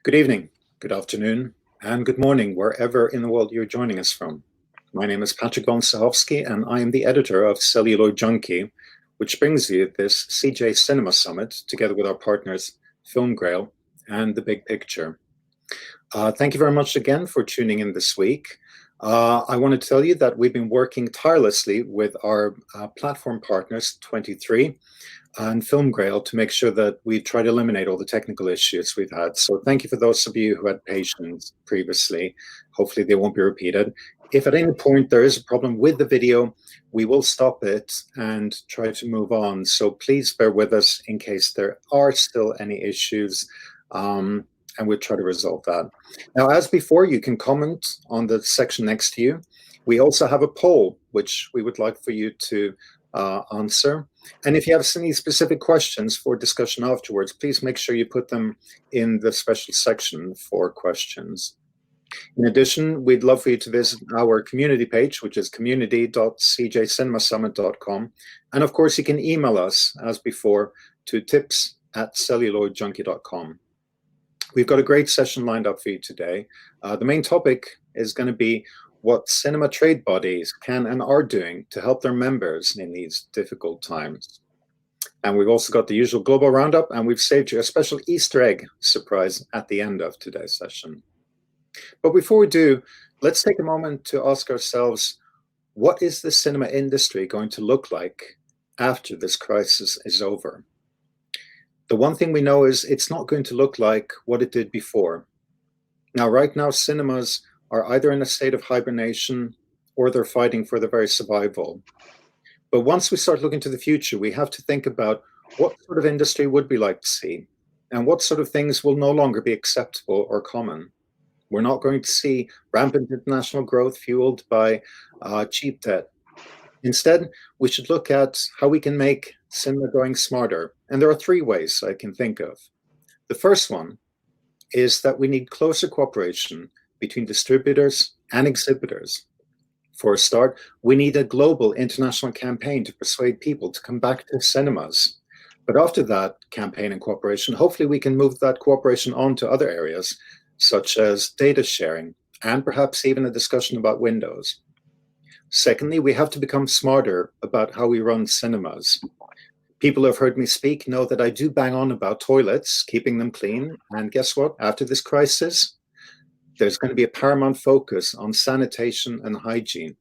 Good evening, good afternoon, and good morning, wherever in the world you're joining us from. My name is Patrick von Sahovsky, and I am the editor of Celluloid Junkie, which brings you this CJ Cinema Summit, together with our partners Film Grail and The Big Picture. Thank you very much again for tuning in this week. I want to tell you that we've been working tirelessly with our platform partners, 23, and Film Grail, to make sure that we try to eliminate all the technical issues we've had. So thank you for those of you who had patience previously. Hopefully they won't be repeated. If at any point there is a problem with the video, we will stop it and try to move on. So please bear with us in case there are still any issues, and we'll try to resolve that. Now, as before, you can comment on the section next to you. We also have a poll, which we would like for you to answer. And if you have any specific questions for discussion afterwards, please make sure you put them in the special section for questions. In addition, we'd love for you to visit our community page, which is community.CJCinemaSummit.com. And of course, you can email us, as before, to tips@celluloidjunkie.com. We've got a great session lined up for you today. The main topic is going to be what cinema trade bodies can and are doing to help their members in these difficult times. And we've also got the usual global roundup, and we've saved you a special Easter egg surprise at the end of today's session. But before we do, let's take a moment to ask ourselves, what is the cinema industry going to look like after this crisis is over? The one thing we know is it's not going to look like what it did before. Now, right now, cinemas are either in a state of hibernation or they're fighting for their very survival. But once we start looking to the future, we have to think about what sort of industry would we like to see and what sort of things will no longer be acceptable or common. We're not going to see rampant international growth fueled by cheap debt. Instead, we should look at how we can make cinema going smarter. And there are three ways I can think of. The first one is that we need closer cooperation between distributors and exhibitors. For a start, we need a global international campaign to persuade people to come back to cinemas. But after that campaign and cooperation, hopefully we can move that cooperation on to other areas, such as data sharing, and perhaps even a discussion about windows. Secondly, we have to become smarter about how we run cinemas. People who have heard me speak know that I do bang on about toilets, keeping them clean. And guess what? After this crisis, there's going to be a paramount focus on sanitation and hygiene.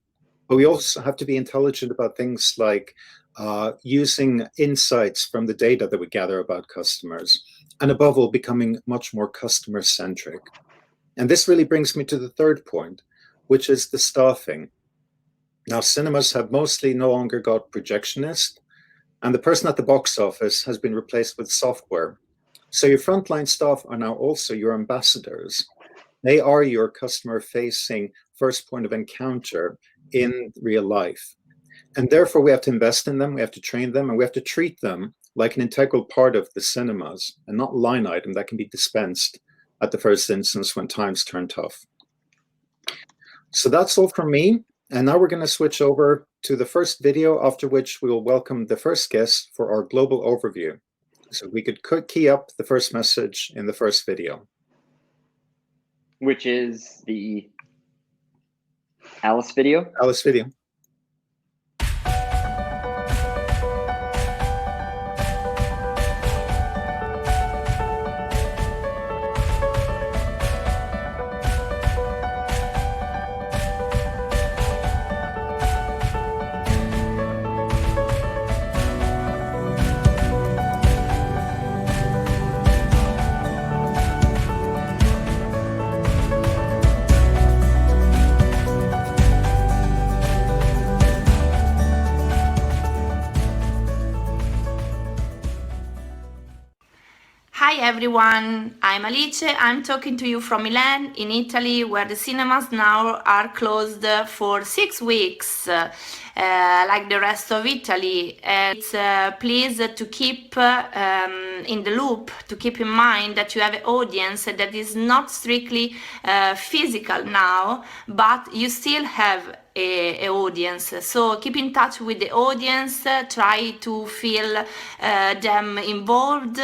But we also have to be intelligent about things like using insights from the data that we gather about customers, and above all, becoming much more customer-centric. And this really brings me to the third point, which is the staffing. Now, cinemas have mostly no longer got projectionists, and the person at the box office has been replaced with software. So your frontline staff are now also your ambassadors. They are your customer-facing first point of encounter in real life. And therefore, we have to invest in them, we have to train them, and we have to treat them like an integral part of the cinemas, and not a line item that can be dispensed at the first instance when times turn tough. So that's all from me. And now we're going to switch over to the first video, after which we will welcome the first guest for our global overview. So we could key up the first message in the first video. Which is the Alice video? Alice video. Hi everyone, I'm Alice. I'm talking to you from Milan in Italy, where the cinemas now are closed for 6 weeks, like the rest of Italy. And please to keep in the loop, to keep in mind that you have an audience that is not strictly physical now, but you still have a audience. So keep in touch with the audience, try to feel them involved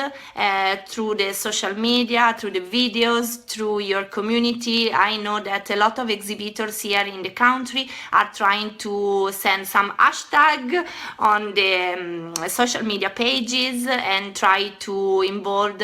through the social media, through the videos, through your community. I know that a lot of exhibitors here in the country are trying to send some hashtag on the social media pages and try to involve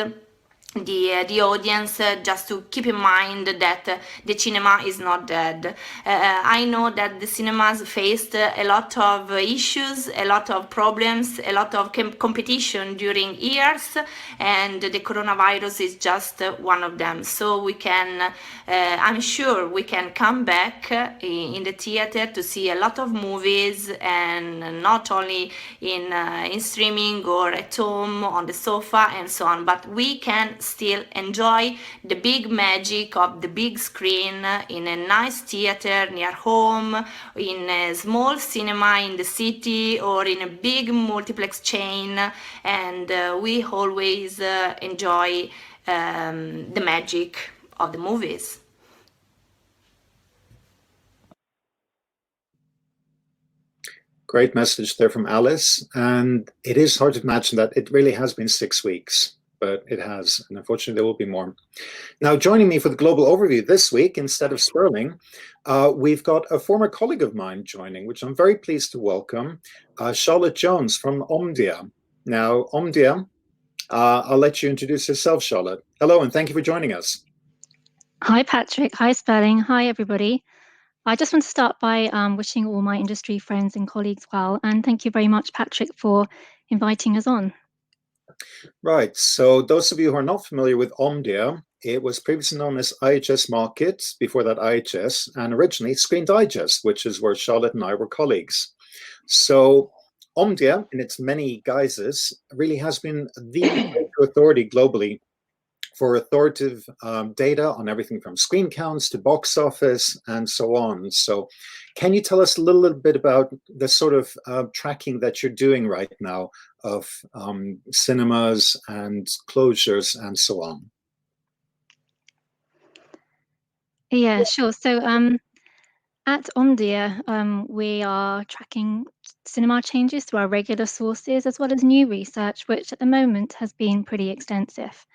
the audience, just to keep in mind that the cinema is not dead. I know that the cinemas faced a lot of issues, a lot of problems, a lot of competition during years, and the coronavirus is just one of them. So we can, I'm sure we can come back in the theater to see a lot of movies, and not only in streaming or at home on the sofa and so on, but we can still enjoy the big magic of the big screen in a nice theater near home, in a small cinema in the city, or in a big multiplex chain, and we always enjoy the magic of the movies. Great message there from Alice. And it is hard to imagine that it really has been 6 weeks, but it has. And unfortunately, there will be more. Now, joining me for the global overview this week, instead of Sterling, we've got a former colleague of mine joining, which I'm very pleased to welcome, Charlotte Jones from Omdia. Now, Omdia, I'll let you introduce yourself, Charlotte. Hello, and thank you for joining us. Hi, Patrick. Hi, Sterling. Hi, everybody. I just want to start by wishing all my industry friends and colleagues well, and thank you very much, Patrick, for inviting us on. Right, so those of you who are not familiar with Omdia, it was previously known as IHS Markit, before that IHS, and originally Screen Digest, which is where Charlotte and I were colleagues. So Omdia, in its many guises, really has been the authority globally for authoritative data on everything from screen counts to box office and so on. So can you tell us a little bit about the sort of tracking that you're doing right now of cinemas and closures and so on? Yeah, sure. So at Omdia, we are tracking cinema changes through our regular sources, as well as new research, which at the moment has been pretty extensive.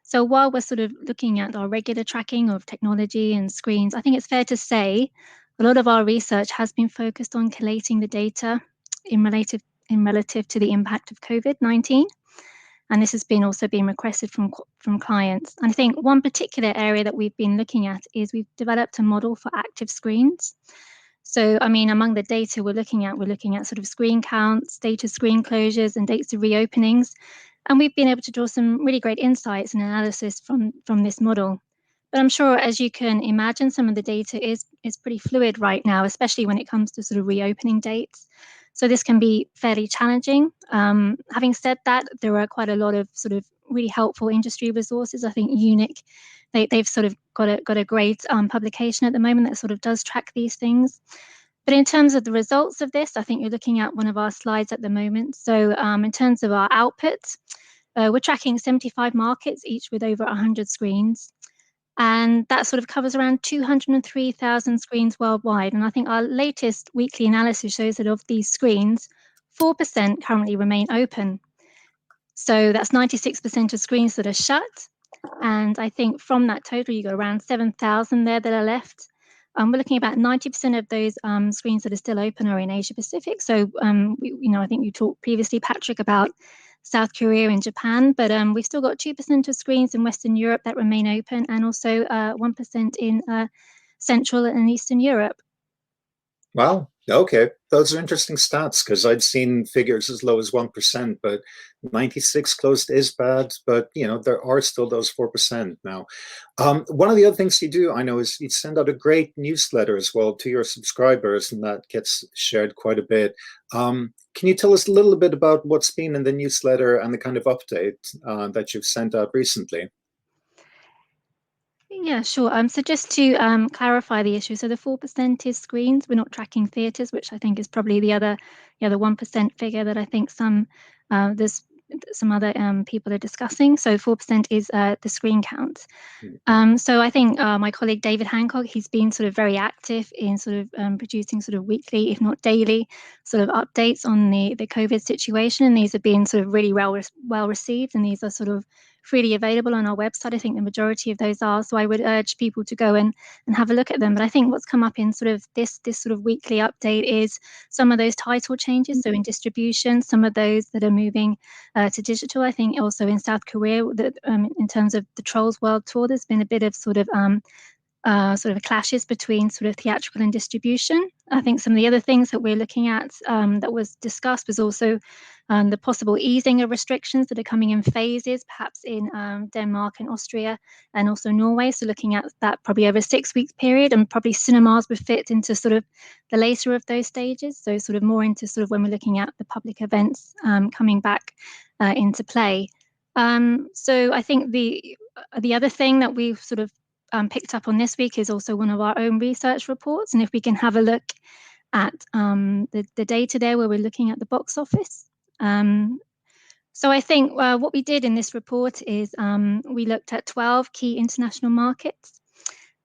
So while we're sort of looking at our regular tracking of technology and screens, I think it's fair to say a lot of our research has been focused on collating the data in relative to the impact of COVID-19. And this has been also been requested from clients. And I think one particular area that we've been looking at is we've developed a model for active screens. So, I mean, among the data we're looking at sort of screen counts, data screen closures, and dates of reopenings. And we've been able to draw some really great insights and analysis from this model. But I'm sure, as you can imagine, some of the data is pretty fluid right now, especially when it comes to sort of reopening dates. So this can be fairly challenging. Having said that, there are quite a lot of sort of really helpful industry resources. I think UNIC, they've sort of got a great publication at the moment that sort of does track these things. But in terms of the results of this, I think you're looking at one of our slides at the moment. So in terms of our output, we're tracking 75 markets, each with over 100 screens. And that sort of covers around 203,000 screens worldwide. And I think our latest weekly analysis shows that of these screens, 4% currently remain open. So that's 96% of screens that are shut. And I think from that total, you got around 7,000 there that are left. We're looking at about 90% of those screens that are still open are in Asia Pacific. So, I think you talked previously, Patrick, about South Korea and Japan, but we've still got 2% of screens in Western Europe that remain open, and also 1% in Central and Eastern Europe. Wow. Okay. Those are interesting stats, because I'd seen figures as low as 1%, but 96 closed is bad. But, there are still those 4% now. One of the other things you do, I know, is you send out a great newsletter as well to your subscribers, and that gets shared quite a bit. Can you tell us a little bit about what's been in the newsletter and the kind of update that you've sent out recently? Yeah, sure. So just to clarify the issue, so the 4% is screens. We're not tracking theatres, which I think is probably the other 1% figure that I think there's some other people are discussing. So 4% is the screen count. So I think my colleague David Hancock, he's been sort of very active in sort of producing sort of weekly, if not daily, sort of updates on the COVID situation, and these have been sort of really well received, and these are sort of freely available on our website. I think the majority of those are, so I would urge people to go and have a look at them. But I think what's come up in sort of this sort of weekly update is some of those title changes, so in distribution, some of those that are moving to digital. I think also in South Korea, that in terms of the Trolls World Tour, there's been a bit of sort of clashes between sort of theatrical and distribution. I think some of the other things that we're looking at that was discussed was also the possible easing of restrictions that are coming in phases, perhaps in Denmark and Austria and also Norway. So looking at that probably over a 6-week period, and probably cinemas would fit into sort of the later of those stages. So sort of more into sort of when we're looking at the public events coming back into play. So I think the other thing that we've sort of picked up on this week is also one of our own research reports. And if we can have a look at the data there where we're looking at the box office. So I think what we did in this report is we looked at 12 key international markets,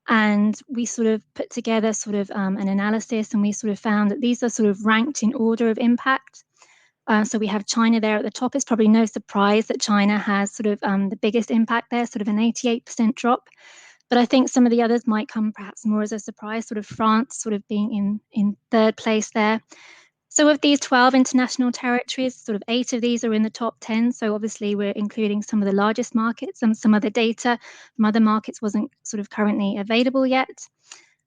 and we sort of put together sort of an analysis, and we sort of found that these are sort of ranked in order of impact. So we have China there at the top. It's probably no surprise that China has sort of the biggest impact there, sort of an 88% drop. But I think some of the others might come perhaps more as a surprise, sort of France sort of being in third place there. So of these 12 international territories, sort of 8 of these are in the top 10. So obviously we're including some of the largest markets, and some of the data from other markets wasn't sort of currently available yet.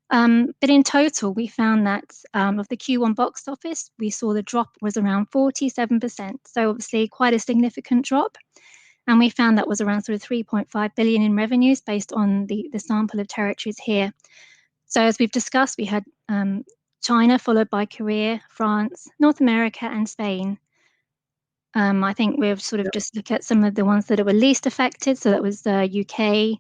But in total, we found that of the Q1 box office, we saw the drop was around 47%. So obviously quite a significant drop. And we found that was around sort of 3.5 billion in revenues based on the sample of territories here. So as we've discussed, we had China, followed by Korea, France, North America, and Spain. I think we've sort of just looked at some of the ones that were least affected. So that was UK,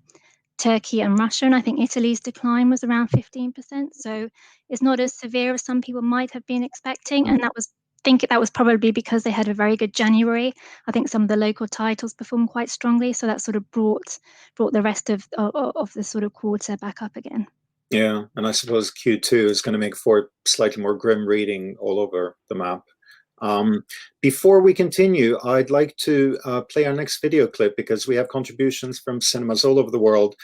Turkey, and Russia. And I think Italy's decline was around 15%. So it's not as severe as some people might have been expecting. And that was probably because they had a very good January. I think some of the local titles performed quite strongly. So that sort of brought the rest of the sort of quarter back up again. Yeah, and I suppose Q2 is going to make for slightly more grim reading all over the map. Before we continue, I'd like to play our next video clip, because we have contributions from cinemas all over the world.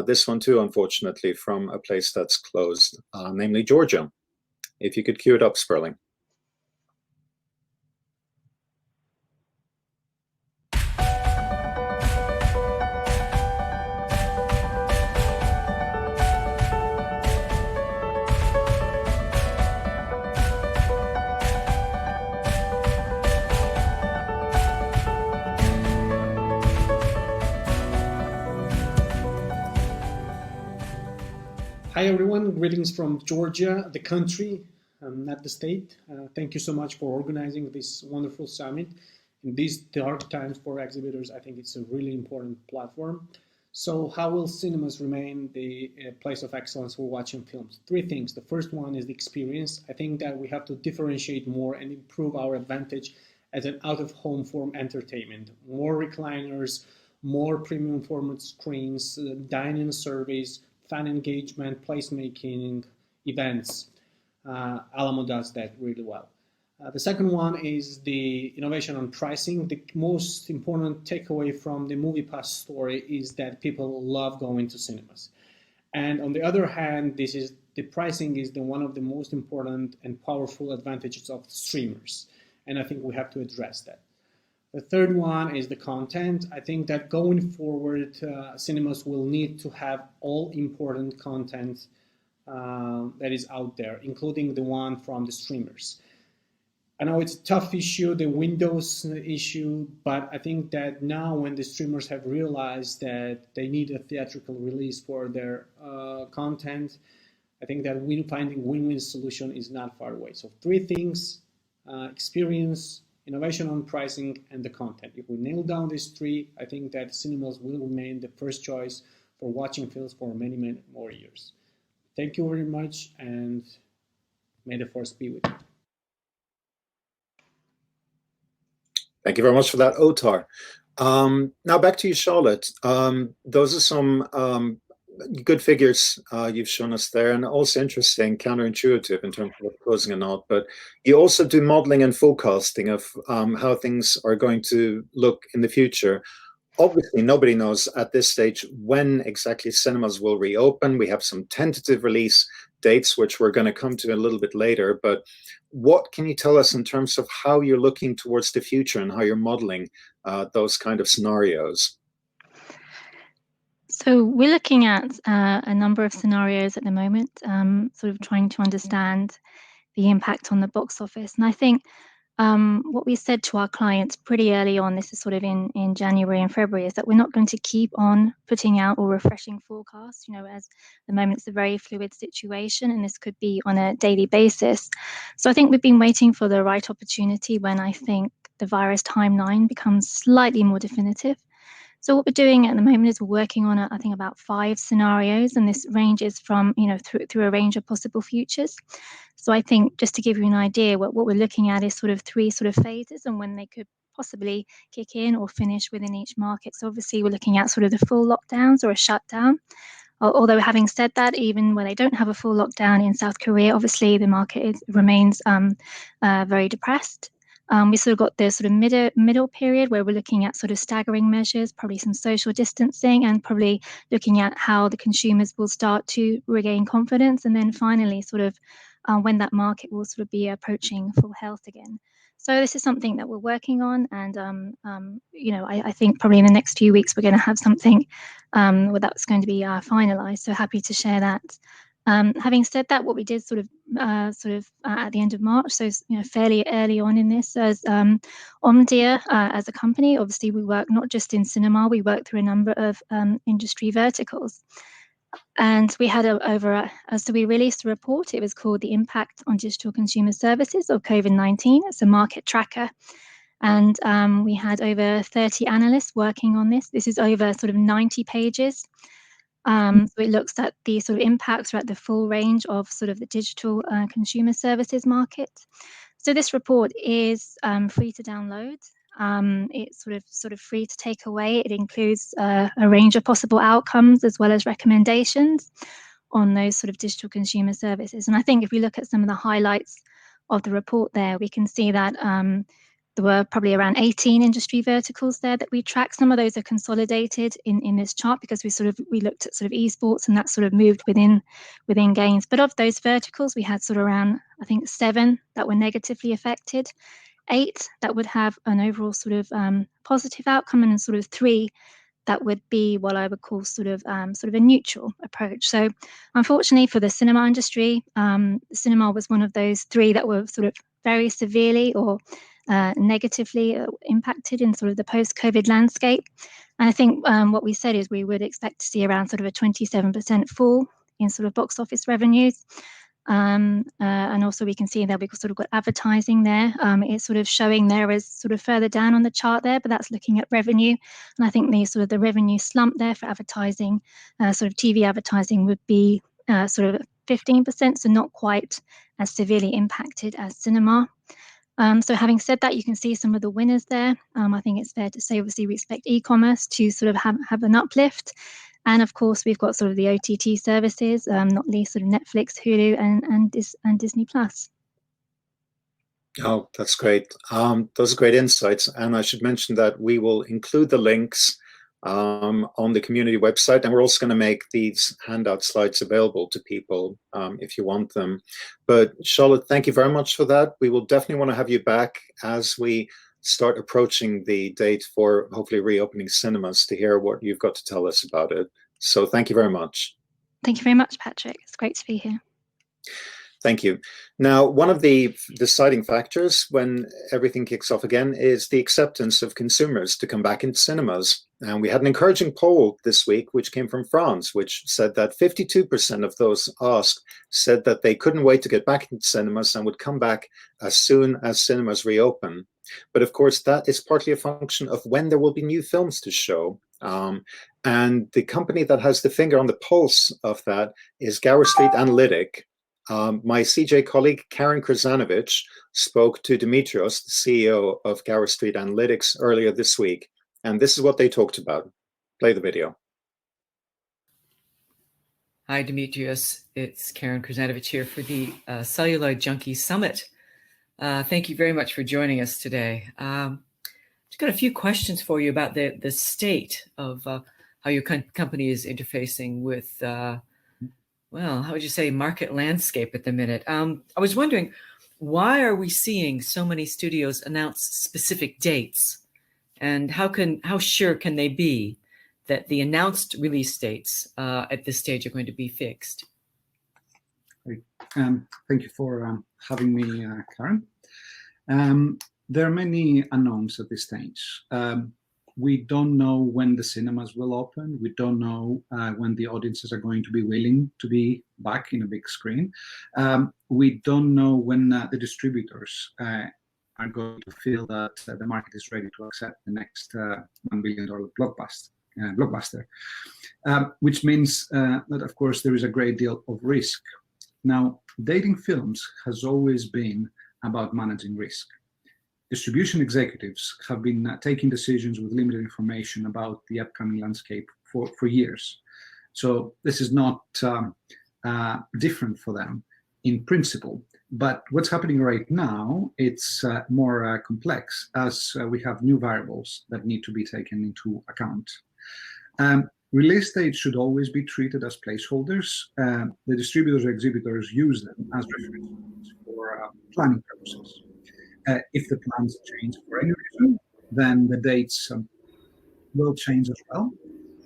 This one too, unfortunately, from a place that's closed, namely Georgia. If you could cue it up, Sperling. Hi everyone, greetings from Georgia, the country, not the state. Thank you so much for organizing this wonderful summit. In these dark times for exhibitors, I think it's a really important platform. So how will cinemas remain the place of excellence for watching films? 3 things. The first one is the experience. I think that we have to differentiate more and improve our advantage as an out-of-home form entertainment. More recliners, more premium format screens, dine-in service, fan engagement, placemaking, events. Alamo does that really well. The second one is the innovation on pricing. The most important takeaway from the MoviePass story is that people love going to cinemas. And on the other hand, the pricing is one of the most important and powerful advantages of streamers. And I think we have to address that. The third one is the content. I think that going forward, cinemas will need to have all important content that is out there, including the one from the streamers. I know it's a tough issue, the Windows issue, but I think that now when the streamers have realized that they need a theatrical release for their content, I think that finding win-win solution is not far away. So 3 things, experience, innovation on pricing, and the content. If we nail down these 3, I think that cinemas will remain the first choice for watching films for many, many more years. Thank you very much, and may the force be with you. Thank you very much for that, Otar. Now back to you, Charlotte. Those are some good figures you've shown us there, and also interesting, counterintuitive in terms of what's closing or not. But you also do modeling and forecasting of how things are going to look in the future. Obviously, nobody knows at this stage when exactly cinemas will reopen. We have some tentative release dates, which we're going to come to a little bit later. But what can you tell us in terms of how you're looking towards the future and how you're modeling those kind of scenarios? So we're looking at a number of scenarios at the moment, sort of trying to understand the impact on the box office. And I think what we said to our clients pretty early on, this is sort of in January and February, is that we're not going to keep on putting out or refreshing forecasts, as at the moment it's a very fluid situation and this could be on a daily basis. So I think we've been waiting for the right opportunity when I think the virus timeline becomes slightly more definitive. So what we're doing at the moment is we're working on, I think, about 5 scenarios, and this ranges from, through a range of possible futures. So I think just to give you an idea, what we're looking at is sort of 3 sort of phases and when they could possibly kick in or finish within each market. So obviously we're looking at sort of the full lockdowns or a shutdown. Although having said that, even when they don't have a full lockdown in South Korea, obviously the market remains very depressed. We sort of got the sort of middle period where we're looking at sort of staggering measures, probably some social distancing, and probably looking at how the consumers will start to regain confidence. And then finally, sort of when that market will sort of be approaching full health again. So this is something that we're working on, and I think probably in the next few weeks we're going to have something where that's going to be finalised. So happy to share that. Having said that, what we did sort of at the end of March, so fairly early on in this, as Omdia as a company, obviously we work not just in cinema, we work through a number of industry verticals. And we had so we released a report. It was called The Impact on Digital Consumer Services of COVID-19. It's a market tracker. And we had over 30 analysts working on this. This is over sort of 90 pages. So it looks at the sort of impacts throughout the full range of sort of the digital consumer services market. So this report is free to download. It's sort of free to take away. It includes a range of possible outcomes as well as recommendations on those sort of digital consumer services. And I think if we look at some of the highlights of the report there, we can see that there were probably around 18 industry verticals there that we tracked. Some of those are consolidated in this chart because we looked at sort of esports and that sort of moved within games. But of those verticals, we had sort of around, I think, 7 that were negatively affected, 8 that would have an overall sort of positive outcome, and sort of 3 that would be what I would call sort of a neutral approach. So unfortunately for the cinema industry, cinema was one of those 3 that were sort of very severely or negatively impacted in sort of the post-COVID landscape. And I think what we said is we would expect to see around sort of a 27% fall in sort of box office revenues. And also we can see that we've sort of got advertising there. It's sort of showing there as sort of further down on the chart there, but that's looking at revenue. And I think the revenue slump there for advertising, sort of TV advertising would be sort of 15%, so not quite as severely impacted as cinema. So having said that, you can see some of the winners there. I think it's fair to say, obviously, we expect e-commerce to sort of have an uplift. And of course, we've got sort of the OTT services, not least sort of Netflix, Hulu, and Disney Plus. Oh, that's great. Those are great insights. And I should mention that we will include the links on the community website, and we're also going to make these handout slides available to people if you want them. But Charlotte, thank you very much for that. We will definitely want to have you back as we start approaching the date for hopefully reopening cinemas to hear what you've got to tell us about it. So thank you very much. Thank you very much, Patrick. It's great to be here. Thank you. Now, one of the deciding factors when everything kicks off again is the acceptance of consumers to come back into cinemas. And we had an encouraging poll this week, which came from France, which said that 52% of those asked said that they couldn't wait to get back into cinemas and would come back as soon as cinemas reopen. But of course, that is partly a function of when there will be new films to show. And the company that has the finger on the pulse of that is Gower Street Analytic. My CJ colleague, Karen Krasanovic, spoke to Dimitrios, the CEO of Gower Street Analytics, earlier this week, and this is what they talked about. Play the video. Hi, Dimitrios. It's Karen Krasanovic here for the Celluloid Junkie Summit. Thank you very much for joining us today. Just got a few questions for you about the state of how your company is interfacing with, well, how would you say, market landscape at the minute. I was wondering, why are we seeing so many studios announce specific dates? And how sure can they be that the announced release dates at this stage are going to be fixed? Great. Thank you for having me, Karen. There are many unknowns at this stage. We don't know when the cinemas will open. We don't know when the audiences are going to be willing to be back in a big screen. We don't know when the distributors are going to feel that the market is ready to accept the next $1 billion blockbuster, which means that, of course, there is a great deal of risk. Now, dating films has always been about managing risk. Distribution executives have been taking decisions with limited information about the upcoming landscape for years. So this is not different for them in principle. But what's happening right now, it's more complex, as we have new variables that need to be taken into account. Release dates should always be treated as placeholders. The distributors or exhibitors use them as reference points for planning purposes. If the plans change for any reason, then the dates will change as well.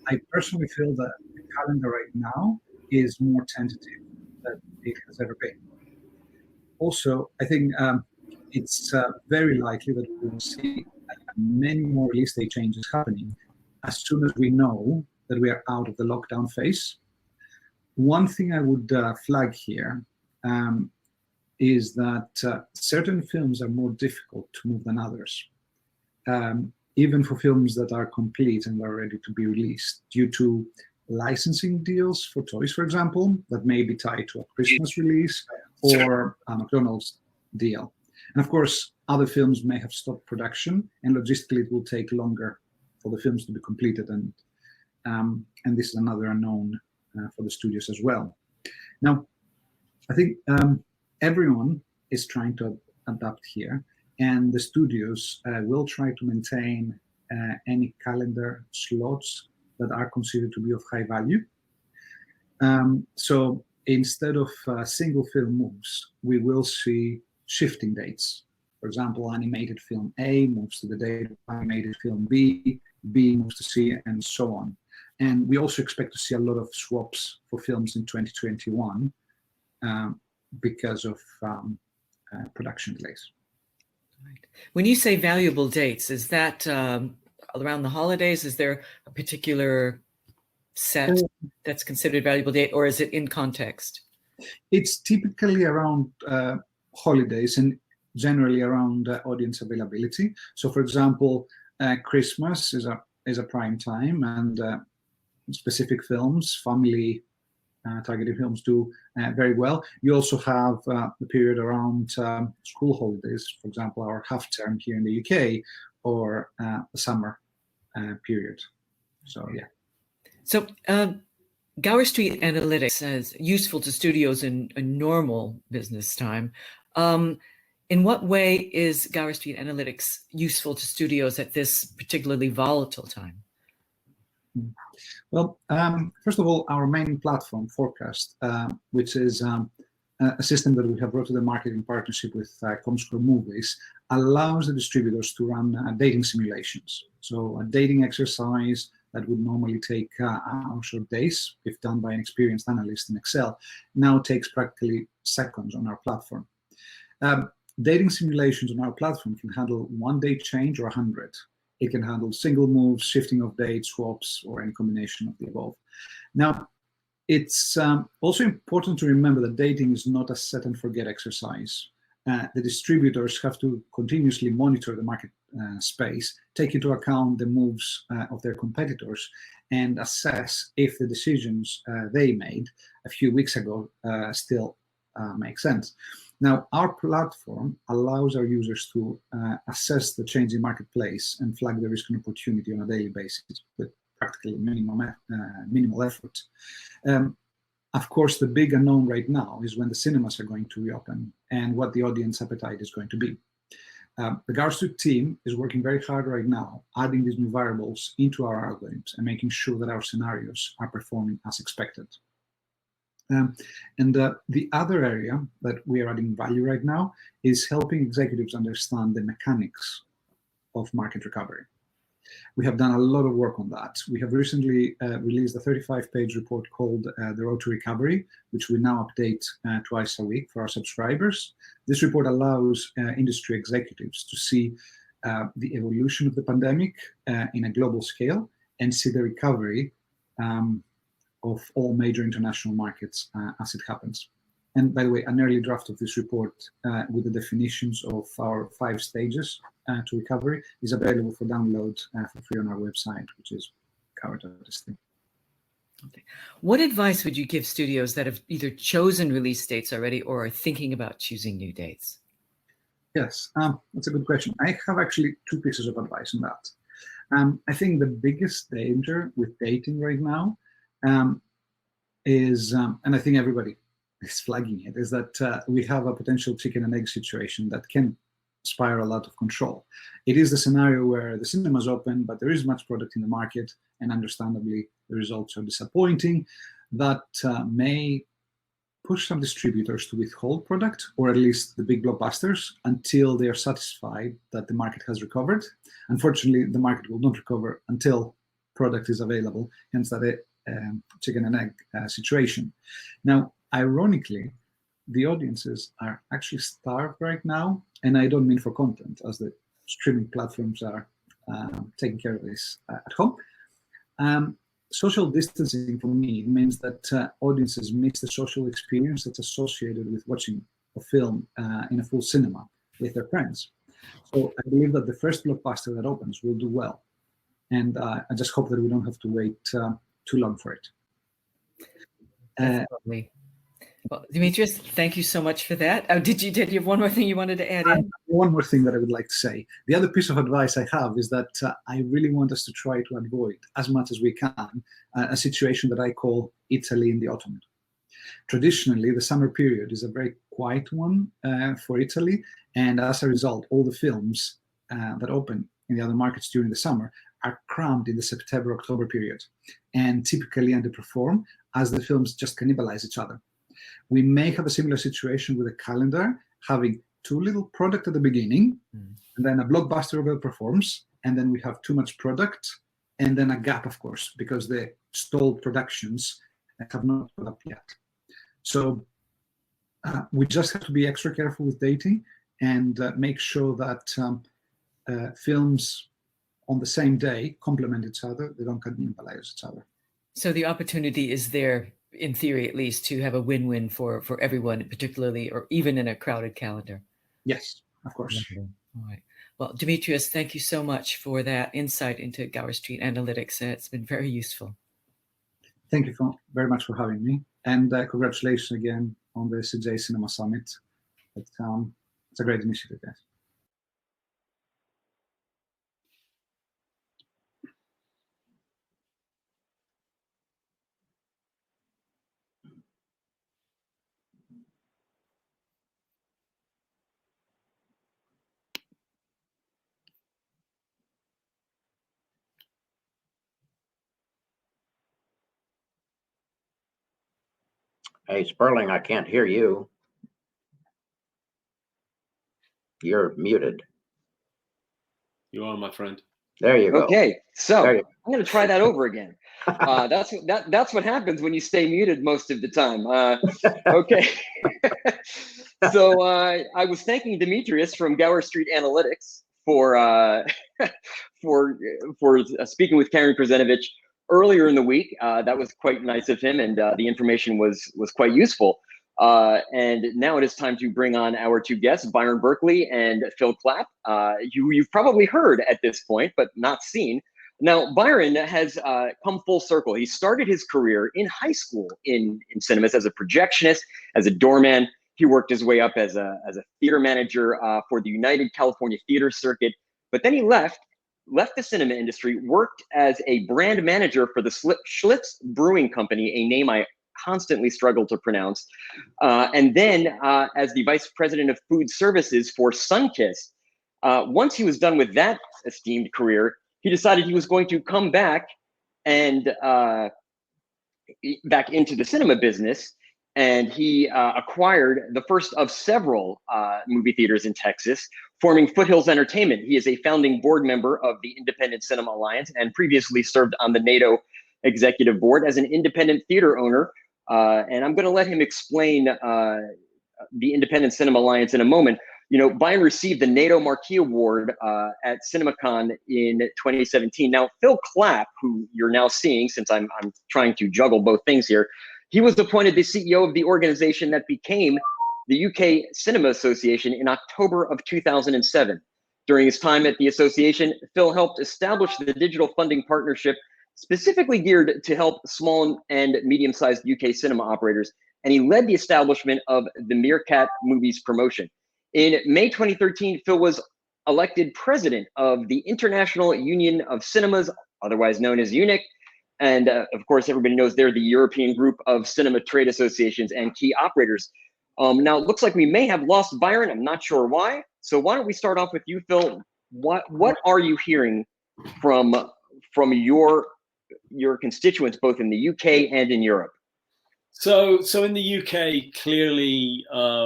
I personally feel that the calendar right now is more tentative than it has ever been. Also, I think it's very likely that we will see many more release date changes happening as soon as we know that we are out of the lockdown phase. One thing I would flag here is that certain films are more difficult to move than others, even for films that are complete and are ready to be released, due to licensing deals for toys, for example, that may be tied to a Christmas release or a McDonald's deal. And of course, other films may have stopped production, and logistically it will take longer for the films to be completed, and this is another unknown for the studios as well. Now, I think everyone is trying to adapt here, and the studios will try to maintain any calendar slots that are considered to be of high value. So instead of single film moves, we will see shifting dates. For example, animated film A moves to the date of animated film B, B moves to C, and so on. And we also expect to see a lot of swaps for films in 2021 because of production delays. Right. When you say valuable dates, is that around the holidays? Is there a particular set that's considered a valuable date, or is it in context? It's typically around holidays and generally around audience availability. So, for example, Christmas is a prime time, and specific films, family targeted films, do very well. You also have the period around school holidays, for example, our half term here in the UK, or the summer period. So, yeah. So, Gower Street Analytics is useful to studios in normal business time. In what way is Gower Street Analytics useful to studios at this particularly volatile time? Well, first of all, our main platform, Forecast, which is a system that we have brought to the market in partnership with Comscore Movies, allows the distributors to run dating simulations. So a dating exercise that would normally take hours or days, if done by an experienced analyst in Excel, now takes practically seconds on our platform. Dating simulations on our platform can handle one date change or 100. It can handle single moves, shifting of dates, swaps, or any combination of the above. Now, it's also important to remember that dating is not a set and forget exercise. The distributors have to continuously monitor the market space, take into account the moves of their competitors, and assess if the decisions they made a few weeks ago still makes sence. Now, our platform allows our users to assess the changing marketplace and flag the risk and opportunity on a daily basis with practically minimal effort. Of course, the big unknown right now is when the cinemas are going to reopen and what the audience appetite is going to be. The Gower Street team is working very hard right now, adding these new variables into our algorithms and making sure that our scenarios are performing as expected. The other area that we are adding value right now is helping executives understand the mechanics of market recovery. We have done a lot of work on that. We have recently released a 35-page report called The Road to Recovery, which we now update twice a week for our subscribers. This report allows industry executives to see the evolution of the pandemic in a global scale and see the recovery of all major international markets as it happens. And by the way, an early draft of this report with the definitions of our 5 stages to recovery is available for download for free on our website, which is gower.st. Okay. What advice would you give studios that have either chosen release dates already or are thinking about choosing new dates? Yes, that's a good question. I have actually 2 pieces of advice on that. I think the biggest danger with dating right now is, and I think everybody is flagging it, is that we have a potential chicken and egg situation that can spiral out of control. It is the scenario where the cinemas open, but there is much product in the market, and understandably, the results are disappointing. That may push some distributors to withhold product, or at least the big blockbusters, until they are satisfied that the market has recovered. Unfortunately, the market will not recover until product is available, hence that chicken and egg situation. Now, ironically, the audiences are actually starved right now, and I don't mean for content, as the streaming platforms are taking care of this at home. Social distancing for me means that audiences miss the social experience that's associated with watching a film in a full cinema with their friends. So I believe that the first blockbuster that opens will do well, and I just hope that we don't have to wait too long for it. Well, Demetrius, thank you so much for that. Oh, did you have one more thing you wanted to add in? One more thing that I would like to say. The other piece of advice I have is that I really want us to try to avoid, as much as we can, a situation that I call Italy in the autumn. Traditionally, the summer period is a very quiet one for Italy, and as a result, all the films that open in the other markets during the summer are crammed in the September-October period, and typically underperform as the films just cannibalize each other. We may have a similar situation with a calendar, having too little product at the beginning, and then a blockbuster overperforms, and then we have too much product, and then a gap, of course, because the stalled productions have not caught up yet. So we just have to be extra careful with dating and make sure that films on the same day complement each other, they don't cannibalize each other. So the opportunity is there, in theory at least, to have a win-win for everyone, particularly or even in a crowded calendar. Yes, of course. All right. Well, Demetrius, thank you so much for that insight into Gower Street Analytics. It's been very useful. Thank you very much for having me. And congratulations again on the CJCinemaSummit. It's a great initiative, guys. Hey, Sperling, I can't hear you. You're muted. You are, my friend. There you go. Okay, so I'm going to try that over again. That's what happens when you stay muted most of the time. Okay. So I was thanking Demetrius from Gower Street Analytics for speaking with Karen Krzanovich earlier in the week. That was quite nice of him, and the information was quite useful. And now it is time to bring on our 2 guests, Byron Berkeley and Phil Clapp. You've probably heard at this point, but not seen. Now, Byron has come full circle. He started his career in high school in cinemas as a projectionist, as a doorman. He worked his way up as a theater manager for the United California Theater Circuit, but then he left the cinema industry, worked as a brand manager for the Schlitz Brewing Company, a name I constantly struggle to pronounce, and then as the vice president of food services for Sunkist. Once he was done with that esteemed career, he decided he was going to come back and back into the cinema business, and he acquired the first of several movie theaters in Texas, forming Foothills Entertainment. He is a founding board member of the Independent Cinema Alliance and previously served on the NATO executive board as an independent theater owner. And I'm going to let him explain the Independent Cinema Alliance in a moment. You know, Byron received the NATO Marquee Award at CinemaCon in 2017. Now, Phil Clapp, who you're now seeing, since I'm trying to juggle both things here, he was appointed the CEO of the organization that became the UK Cinema Association in October of 2007. During his time at the association, Phil helped establish the digital funding partnership specifically geared to help small and medium-sized UK cinema operators, and he led the establishment of the Meerkat Movies promotion. In May 2013, Phil was elected president of the International Union of Cinemas, otherwise known as UNIC, and of course, everybody knows they're the European group of cinema trade associations and key operators. Now, it looks like we may have lost Byron. I'm not sure why. So why don't we start off with you, Phil? What are you hearing from your constituents, both in the UK and in Europe? So in the UK, clearly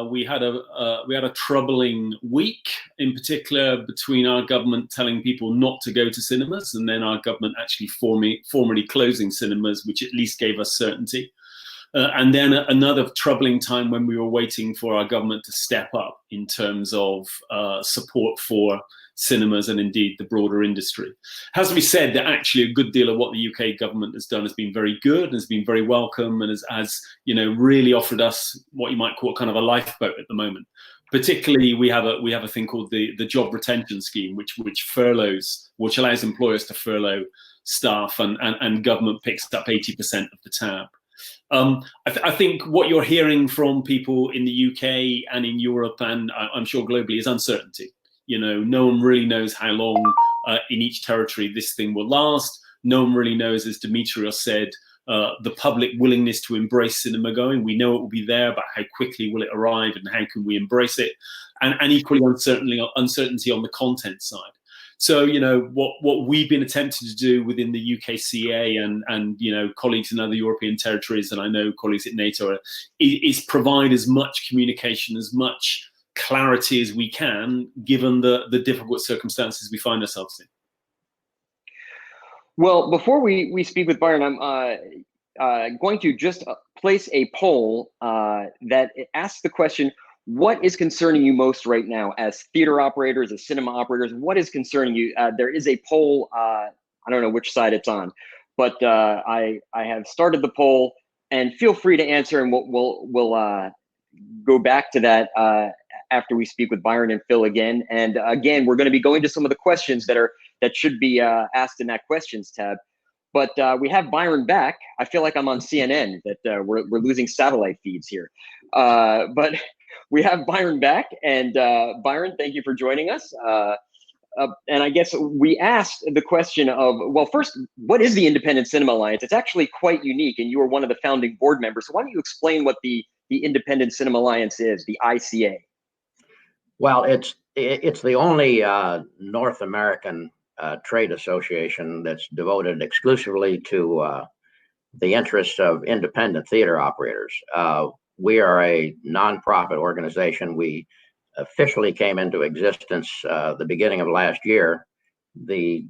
we had a troubling week, in particular between our government telling people not to go to cinemas, and then our government actually formally closing cinemas, which at least gave us certainty. And then another troubling time when we were waiting for our government to step up in terms of support for cinemas and indeed the broader industry. It has to be said that actually a good deal of what the UK government has done has been very good and has been very welcome, and has you know, really offered us what you might call kind of a lifeboat at the moment. Particularly, we have a thing called the job retention scheme, which furloughs, which allows employers to furlough staff, and government picks up 80% of the tab. I think what you're hearing from people in the UK and in Europe, and I'm sure globally, is uncertainty. You know, no one really knows how long in each territory this thing will last. No one really knows, as Demetrios said, the public willingness to embrace cinema going. We know it will be there, but how quickly will it arrive and how can we embrace it? And equally uncertainty on the content side. So, you know, what we've been attempting to do within the UKCA and you know, colleagues in other European territories, and I know colleagues at NATO, is provide as much communication, as much clarity as we can, given the difficult circumstances we find ourselves in. Well, before we speak with Byron, I'm going to just place a poll that asks the question, what is concerning you most right now as theater operators, as cinema operators? What is concerning you? There is a poll, I don't know which side it's on, but I have started the poll, and feel free to answer, and we'll go back to that after we speak with Byron and Phil again. And again, we're going to be going to some of the questions that should be asked in that questions tab. But we have Byron back. I feel like I'm on CNN, that we're losing satellite feeds here. But we have Byron back, and Byron, thank you for joining us. And I guess we asked the question of, well, first, what is the Independent Cinema Alliance? It's actually quite unique, and you were one of the founding board members. So why don't you explain what the Independent Cinema Alliance is, the ICA? Well, it's the only North American trade association that's devoted exclusively to the interests of independent theater operators. We are a nonprofit organization. We officially came into existence the beginning of last year. The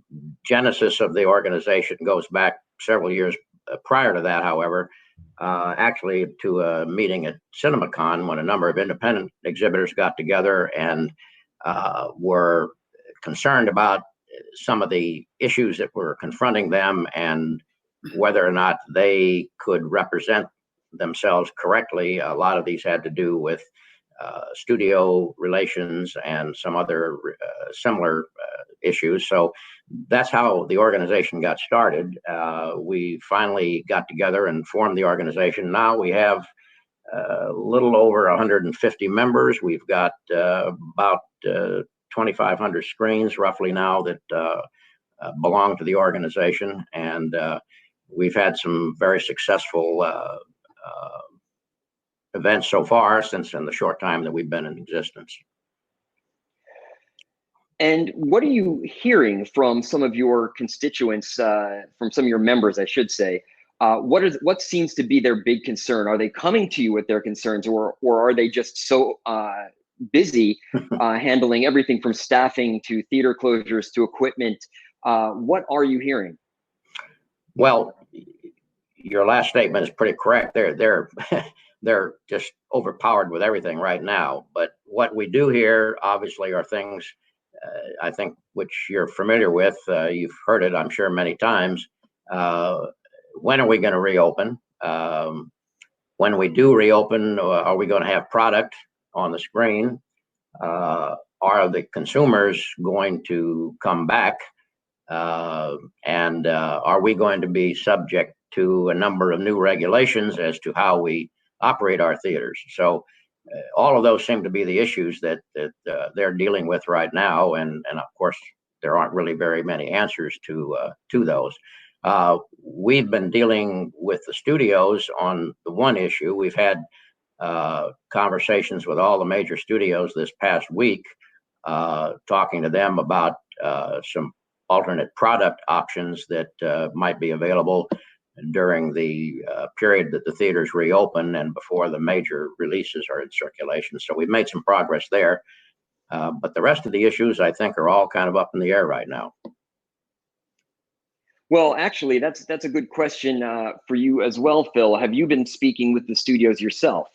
genesis of the organization goes back several years prior to that, however, actually to a meeting at CinemaCon when a number of independent exhibitors got together and were concerned about some of the issues that were confronting them and whether or not they could represent themselves correctly. A lot of these had to do with studio relations and some other similar issues. So that's how the organization got started. We finally got together and formed the organization. Now we have a little over 150 members. We've got about 2,500 screens roughly now that belong to the organization, and we've had some very successful events so far since in the short time that we've been in existence. And what are you hearing from some of your constituents, from some of your members, I should say? What seems to be their big concern? Are they coming to you with their concerns, or are they just so busy handling everything from staffing to theater closures to equipment? What are you hearing? Well, your last statement is pretty correct. They're just overpowered with everything right now. But what we do hear, obviously, are things I think which you're familiar with. You've heard it, I'm sure, many times. When are we going to reopen? When we do reopen, are we going to have product on the screen? Are the consumers going to come back? And are we going to be subject to a number of new regulations as to how we operate our theaters? So all of those seem to be the issues that they're dealing with right now. And of course, there aren't really very many answers to those. We've been dealing with the studios on the one issue. We've had conversations with all the major studios this past week, talking to them about some alternate product options that might be available during the period that the theaters reopen and before the major releases are in circulation. So we've made some progress there. But the rest of the issues, I think, are all kind of up in the air right now. Well, actually, that's a good question for you as well, Phil. Have you been speaking with the studios yourself?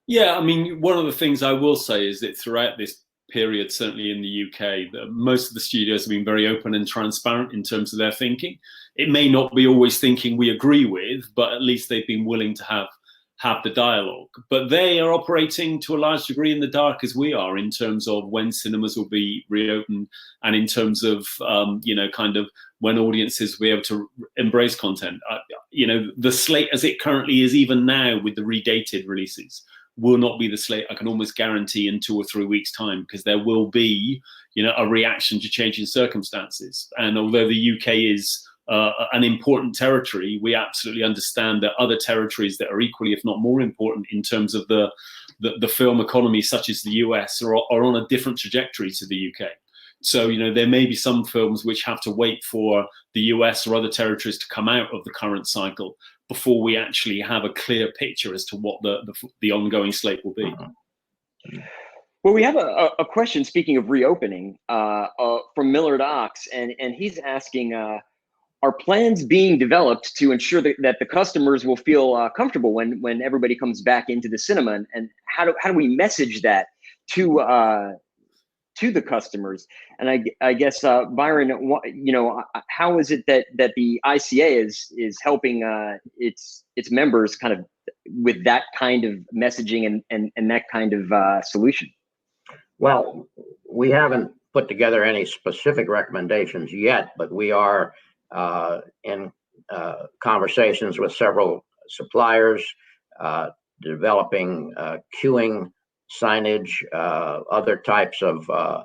Yeah, I mean, one of the things I will say is that throughout this period, certainly in the UK, most of the studios have been very open and transparent in terms of their thinking. It may not be always thinking we agree with, but at least they've been willing to have the dialogue. But they are operating to a large degree in the dark as we are in terms of when cinemas will be reopened and in terms of, kind of when audiences will be able to embrace content. The slate as it currently is, even now with the redated releases, will not be the slate I can almost guarantee in 2 or 3 weeks' time, because there will be, a reaction to changing circumstances. And although the UK is an important territory, we absolutely understand that other territories that are equally, if not more important in terms of the film economy, such as the US, are on a different trajectory to the UK. So, there may be some films which have to wait for the US or other territories to come out of the current cycle before we actually have a clear picture as to what the ongoing slate will be. Well, we have a question, speaking of reopening, from Millard Ox, and he's asking, are plans being developed to ensure that the customers will feel comfortable when everybody comes back into the cinema, and how do we message that to the customers? And I guess Byron, how is it that the ICA is helping its members kind of with that kind of messaging and that kind of solution? Well, we haven't put together any specific recommendations yet, but we are in conversations with several suppliers, developing queuing signage, other types of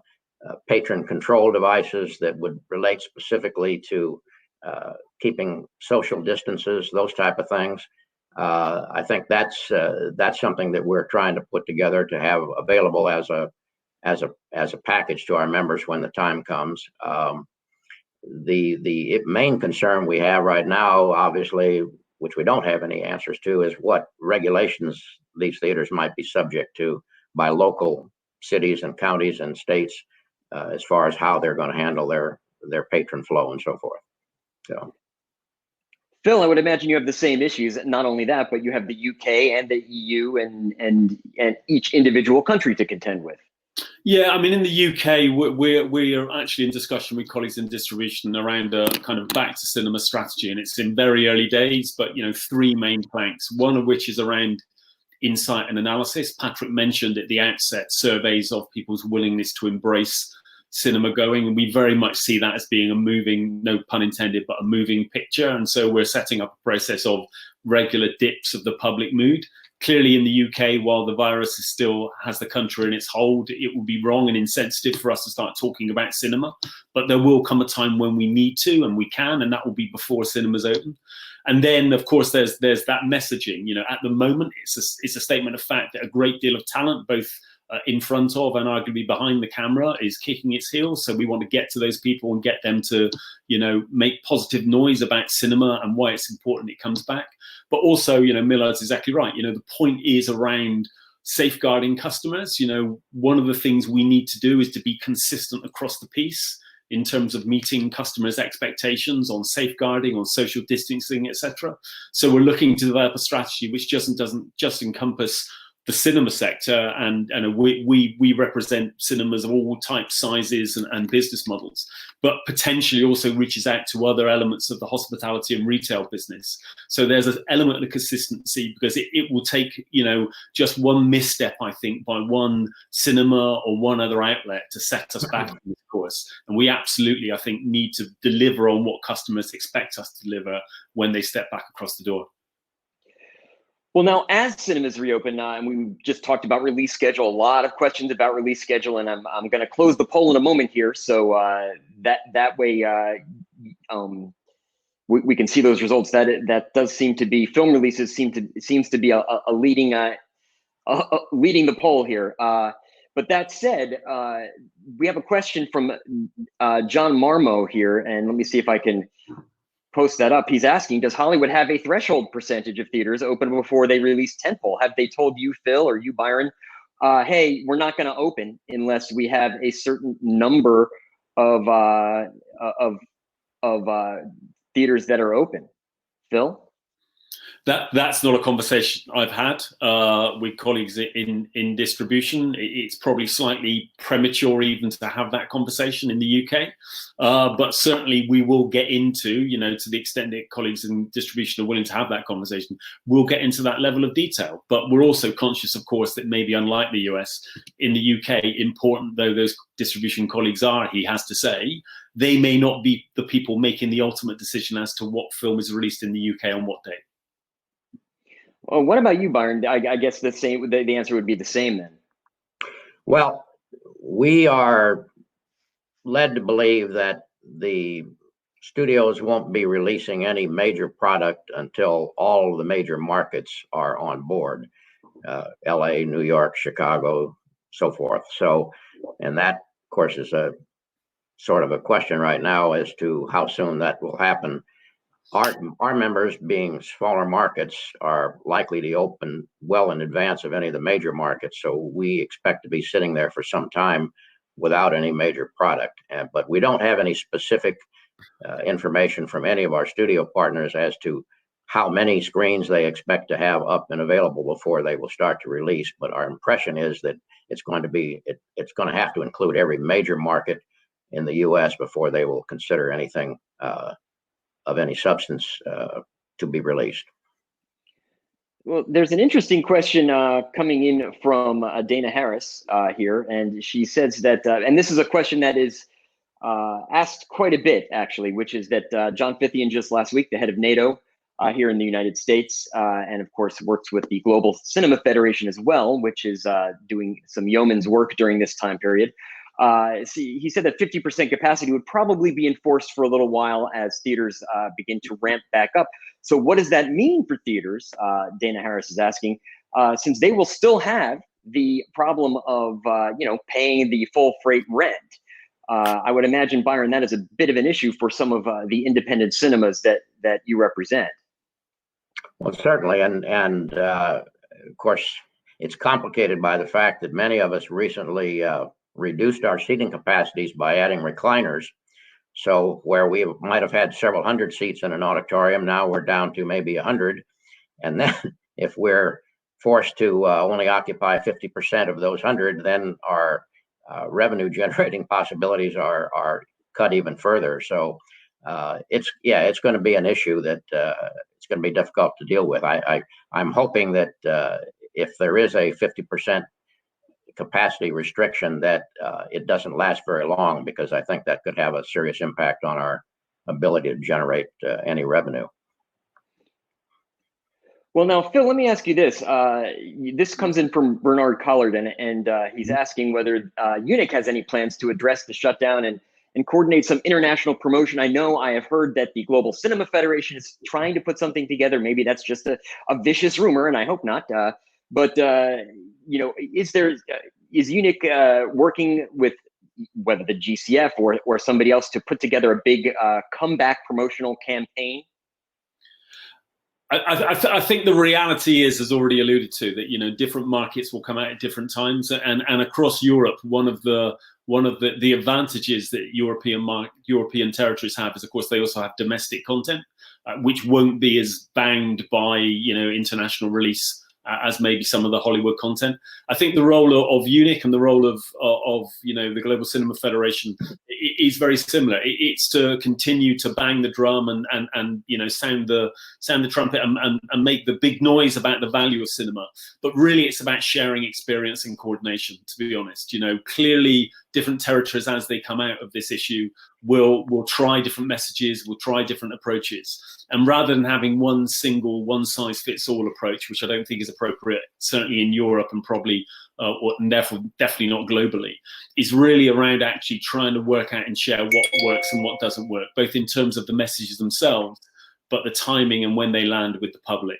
patron control devices that would relate specifically to keeping social distances, those type of things. I think that's something that we're trying to put together to have available as a package to our members when the time comes. The main concern we have right now, obviously, which we don't have any answers to, is what regulations these theaters might be subject to by local cities and counties and states, as far as how they're going to handle their patron flow and so forth. So, Phil, I would imagine you have the same issues. Not only that, but you have the UK and the EU and each individual country to contend with. Yeah, I mean, in the UK, we are actually in discussion with colleagues in distribution around a kind of back to cinema strategy, and it's in very early days. But 3 main planks. One of which is around insight and analysis. Patrick mentioned at the outset surveys of people's willingness to embrace cinema going, and we very much see that as being a moving, no pun intended, but a moving picture. And so we're setting up a process of regular dips of the public mood clearly in the UK, while the virus is still has the country in its hold, it would be wrong and insensitive for us to start talking about cinema. But there will come a time when we need to and we can, and that will be before cinemas open. And then, of course, there's that messaging. You know, at the moment, it's a statement of fact that a great deal of talent, both in front of and arguably behind the camera, is kicking its heels. So we want to get to those people and get them to, you know, make positive noise about cinema and why it's important it comes back. But also, you know, Millard's exactly right. You know, the point is around safeguarding customers. You know, one of the things we need to do is to be consistent across the piece in terms of meeting customers' expectations on safeguarding, on social distancing, etc. So we're looking to develop a strategy which doesn't just encompass the cinema sector, and we represent cinemas of all types, sizes, and business models, but potentially also reaches out to other elements of the hospitality and retail business. So there's an element of consistency, because it will take, you know, just one misstep, I think, by one cinema or one other outlet to set us back on this course. And we absolutely, I think, need to deliver on what customers expect us to deliver when they step back across the door. Well, now as cinemas reopen, and we just talked about release schedule, a lot of questions about release schedule, and I'm going to close the poll in a moment here, so that way we can see those results. That does seem to be, film releases seems to be a leading leading the poll here. But that said, we have a question from John Marmo here, and let me see if I can post that up. He's asking, does Hollywood have a threshold percentage of theaters open before they release tentpole? Have they told you, Phil, or you, Byron, hey, we're not going to open unless we have a certain number of theaters that are open? Phil? That's not a conversation I've had with colleagues in distribution. It's probably slightly premature even to have that conversation in the UK, but certainly we will get into, you know, to the extent that colleagues in distribution are willing to have that conversation, we'll get into that level of detail. But we're also conscious, of course, that maybe unlike the US, in the UK, important though those distribution colleagues are, he has to say, they may not be the people making the ultimate decision as to what film is released in the UK on what day. Well, what about you, Byron? I guess the same. The answer would be the same then. Well, we are led to believe that the studios won't be releasing any major product until all of the major markets are on board. LA, New York, Chicago, so forth. So, and that, of course, is a sort of a question right now as to how soon that will happen. Our members, being smaller markets, are likely to open well in advance of any of the major markets. So we expect to be sitting there for some time without any major product. But we don't have any specific information from any of our studio partners as to how many screens they expect to have up and available before they will start to release. But our impression is that it's going to have to include every major market in the US before they will consider anything of any substance to be released. Well, there's an interesting question coming in from Dana Harris here, and she says that, and this is a question that is asked quite a bit, actually, which is that John Fithian just last week, the head of NATO here in the United States, and of course works with the Global Cinema Federation as well, which is doing some yeoman's work during this time period. He said that 50% capacity would probably be enforced for a little while as theaters begin to ramp back up. So what does that mean for theaters? Dana Harris is asking, since they will still have the problem of paying the full freight rent. I would imagine, Byron, that is a bit of an issue for some of the independent cinemas that you represent. Well, certainly, and of course, it's complicated by the fact that many of us recently reduced our seating capacities by adding recliners. So where we might have had several hundred seats in an auditorium, now we're down to maybe 100. And then if we're forced to only occupy 50% of those 100, then our revenue generating possibilities are cut even further. So it's going to be an issue that it's going to be difficult to deal with. I'm hoping that if there is a 50% capacity restriction, that it doesn't last very long, because I think that could have a serious impact on our ability to generate any revenue. Well, now, Phil, let me ask you this. This comes in from Bernard Collard, and he's asking whether UNIC has any plans to address the shutdown and coordinate some international promotion. I know I have heard that the Global Cinema Federation is trying to put something together. Maybe that's just a vicious rumor, and I hope not. But you know, is UNIC working with whether the GCF or somebody else to put together a big comeback promotional campaign? I think the reality is, as already alluded to, that, you know, different markets will come out at different times, and across Europe, one of the advantages that European territories have is, of course, they also have domestic content, which won't be as banged by, you know, international release as maybe some of the Hollywood content. I think the role of UNIC and the role of you know, the Global Cinema Federation is very similar. It's to continue to bang the drum and you know, sound the trumpet and make the big noise about the value of cinema. But really, it's about sharing experience and coordination, to be honest. You know, clearly different territories, as they come out of this issue, will try different messages, will try different approaches. And rather than having one single one-size-fits-all approach, which I don't think is appropriate, certainly in Europe and probably, and therefore definitely not globally, is really around actually trying to work out and share what works and what doesn't work, both in terms of the messages themselves, but the timing and when they land with the public.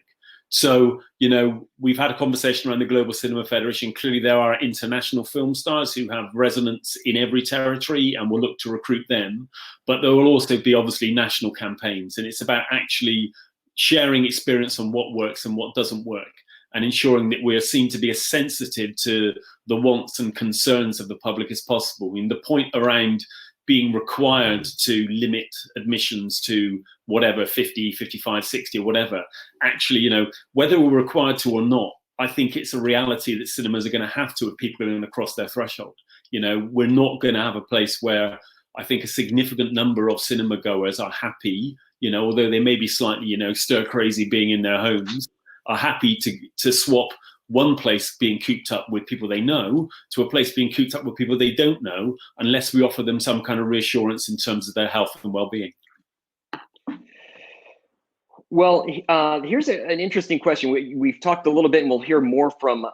So, you know, we've had a conversation around the Global Cinema Federation. Clearly, there are international film stars who have resonance in every territory, and we'll look to recruit them. But there will also be, obviously, national campaigns. And it's about actually sharing experience on what works and what doesn't work, and ensuring that we are seen to be as sensitive to the wants and concerns of the public as possible. I mean, the point around being required to limit admissions to whatever, 50, 55, 60 or whatever, actually, you know, whether we're required to or not, I think it's a reality that cinemas are going to have to if people are going to cross their threshold. You know, we're not going to have a place where I think a significant number of cinema goers are happy, you know, although they may be slightly, you know, stir crazy being in their homes, are happy to swap one place being cooped up with people they know to a place being cooped up with people they don't know, unless we offer them some kind of reassurance in terms of their health and well-being. Well, here's an interesting question. We've talked a little bit, and we'll hear more from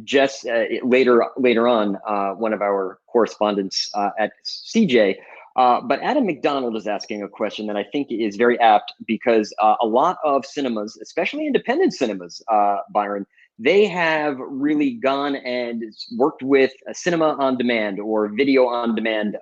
Jess later on, one of our correspondents at CJ. But Adam McDonald is asking a question that I think is very apt, because a lot of cinemas, especially independent cinemas, Byron, they have really gone and worked with a cinema on demand or video on demand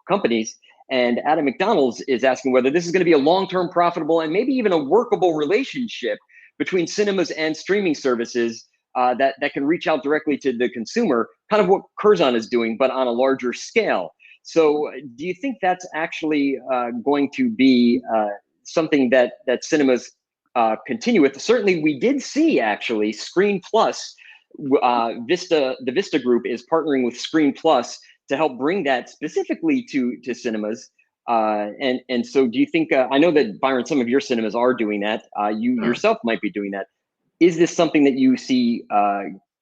companies. And Adam McDonald is asking whether this is going to be a long-term profitable and maybe even a workable relationship between cinemas and streaming services that can reach out directly to the consumer, kind of what Curzon is doing, but on a larger scale. So do you think that's actually going to be something that cinemas continue with? Certainly, we did see actually Screen Plus, the Vista Group is partnering with Screen Plus to help bring that specifically to cinemas. And so do you think, I know that, Byron, some of your cinemas are doing that. You yourself might be doing that. Is this something that you see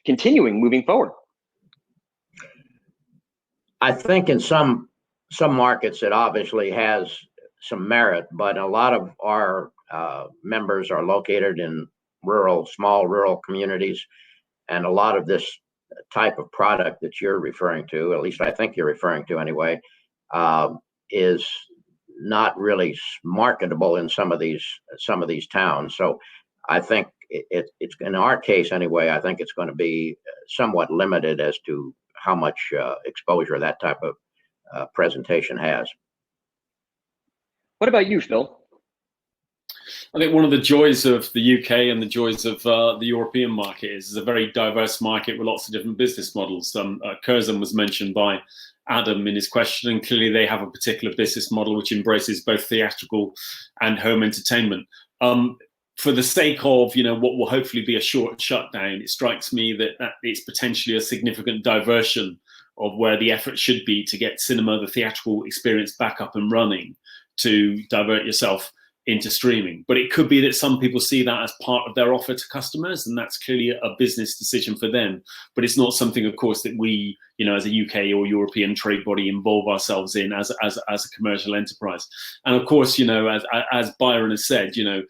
continuing moving forward? I think in some markets it obviously has some merit, but a lot of our members are located in small rural communities, and a lot of this type of product that you're referring to, at least I think you're referring to anyway, is not really marketable in some of these towns. So I think it's in our case anyway, I think it's going to be somewhat limited as to how much exposure that type of presentation has. What about you, Phil? I think one of the joys of the UK and the joys of the European market is a very diverse market with lots of different business models. Curzon was mentioned by Adam in his question, and clearly they have a particular business model which embraces both theatrical and home entertainment. For the sake of, you know, what will hopefully be a short shutdown, it strikes me that it's potentially a significant diversion of where the effort should be to get cinema, the theatrical experience, back up and running, to divert yourself into streaming. But it could be that some people see that as part of their offer to customers, and that's clearly a business decision for them. But it's not something, of course, that we, you know, as a UK or European trade body involve ourselves in as a commercial enterprise. And of course, you know, as Byron has said, you know,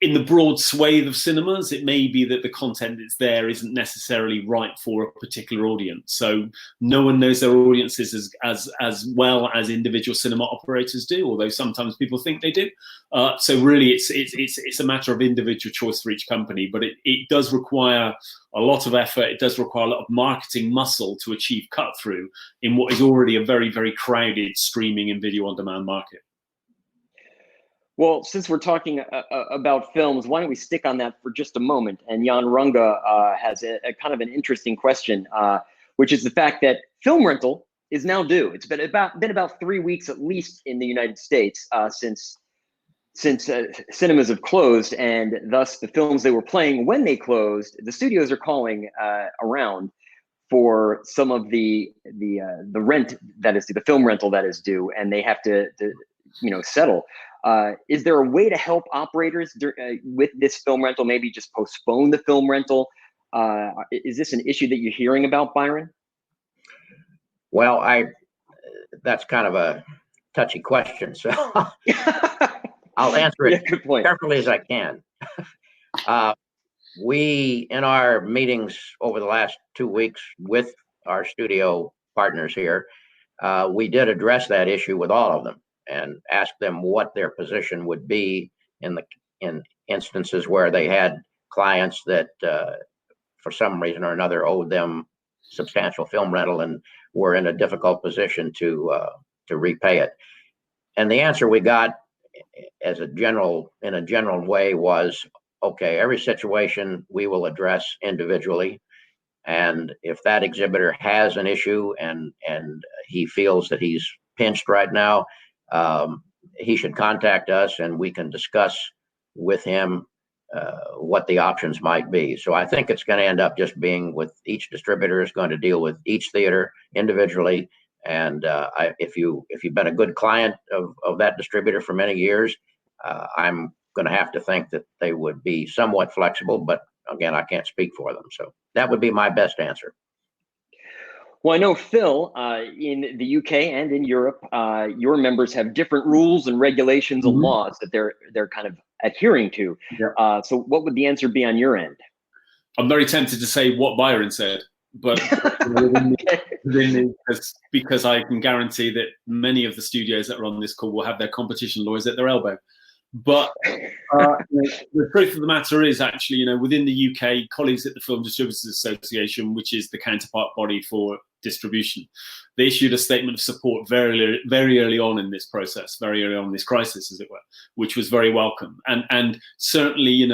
in the broad swathe of cinemas, it may be that the content that's there isn't necessarily right for a particular audience. So no one knows their audiences as well as individual cinema operators do, although sometimes people think they do. So really, it's a matter of individual choice for each company, but it does require a lot of effort. It does require a lot of marketing muscle to achieve cut through in what is already a very, very crowded streaming and video on demand market. Well, since we're talking about films, why don't we stick on that for just a moment? And Jan Runge has a kind of an interesting question, which is the fact that film rental is now due. It's been about 3 weeks at least in the United States since cinemas have closed, and thus the films they were playing when they closed, the studios are calling around for some of the rent that is due, the film rental that is due, and they have to settle. Is there a way to help operators with this film rental? Maybe just postpone the film rental. Is this an issue that you're hearing about, Byron? Well, that's kind of a touchy question, so I'll answer it carefully as I can. We, in our meetings over the last 2 weeks with our studio partners here, we did address that issue with all of them and ask them what their position would be in instances where they had clients that for some reason or another owed them substantial film rental and were in a difficult position to repay it. And the answer we got in a general way was, okay, every situation we will address individually. And if that exhibitor has an issue and he feels that he's pinched right now, he should contact us and we can discuss with him what the options might be. So I think it's going to end up just being with each distributor is going to deal with each theater individually. And if you've been a good client of that distributor for many years, I'm going to have to think that they would be somewhat flexible. But again, I can't speak for them. So that would be my best answer. Well, I know, Phil, in the UK and in Europe, your members have different rules and regulations and laws that they're kind of adhering to. Yeah. So what would the answer be on your end? I'm very tempted to say what Byron said, but because I can guarantee that many of the studios that are on this call will have their competition lawyers at their elbow. But the truth of the matter is, actually, within the UK, colleagues at the Film Distributors Association, which is the counterpart body for distribution, they issued a statement of support very, very early on in this process, very early on in this crisis, as it were, which was very welcome. And certainly,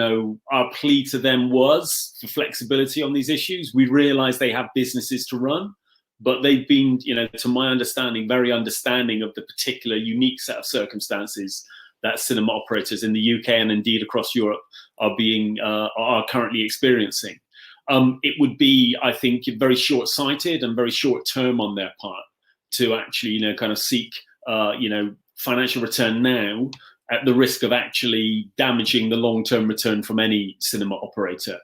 our plea to them was for flexibility on these issues. We realize they have businesses to run, but they've been, to my understanding, very understanding of the particular unique set of circumstances that cinema operators in the UK and indeed across Europe are currently experiencing. It would be, I think, very short-sighted and very short-term on their part to actually, kind of seek, financial return now at the risk of actually damaging the long-term return from any cinema operator.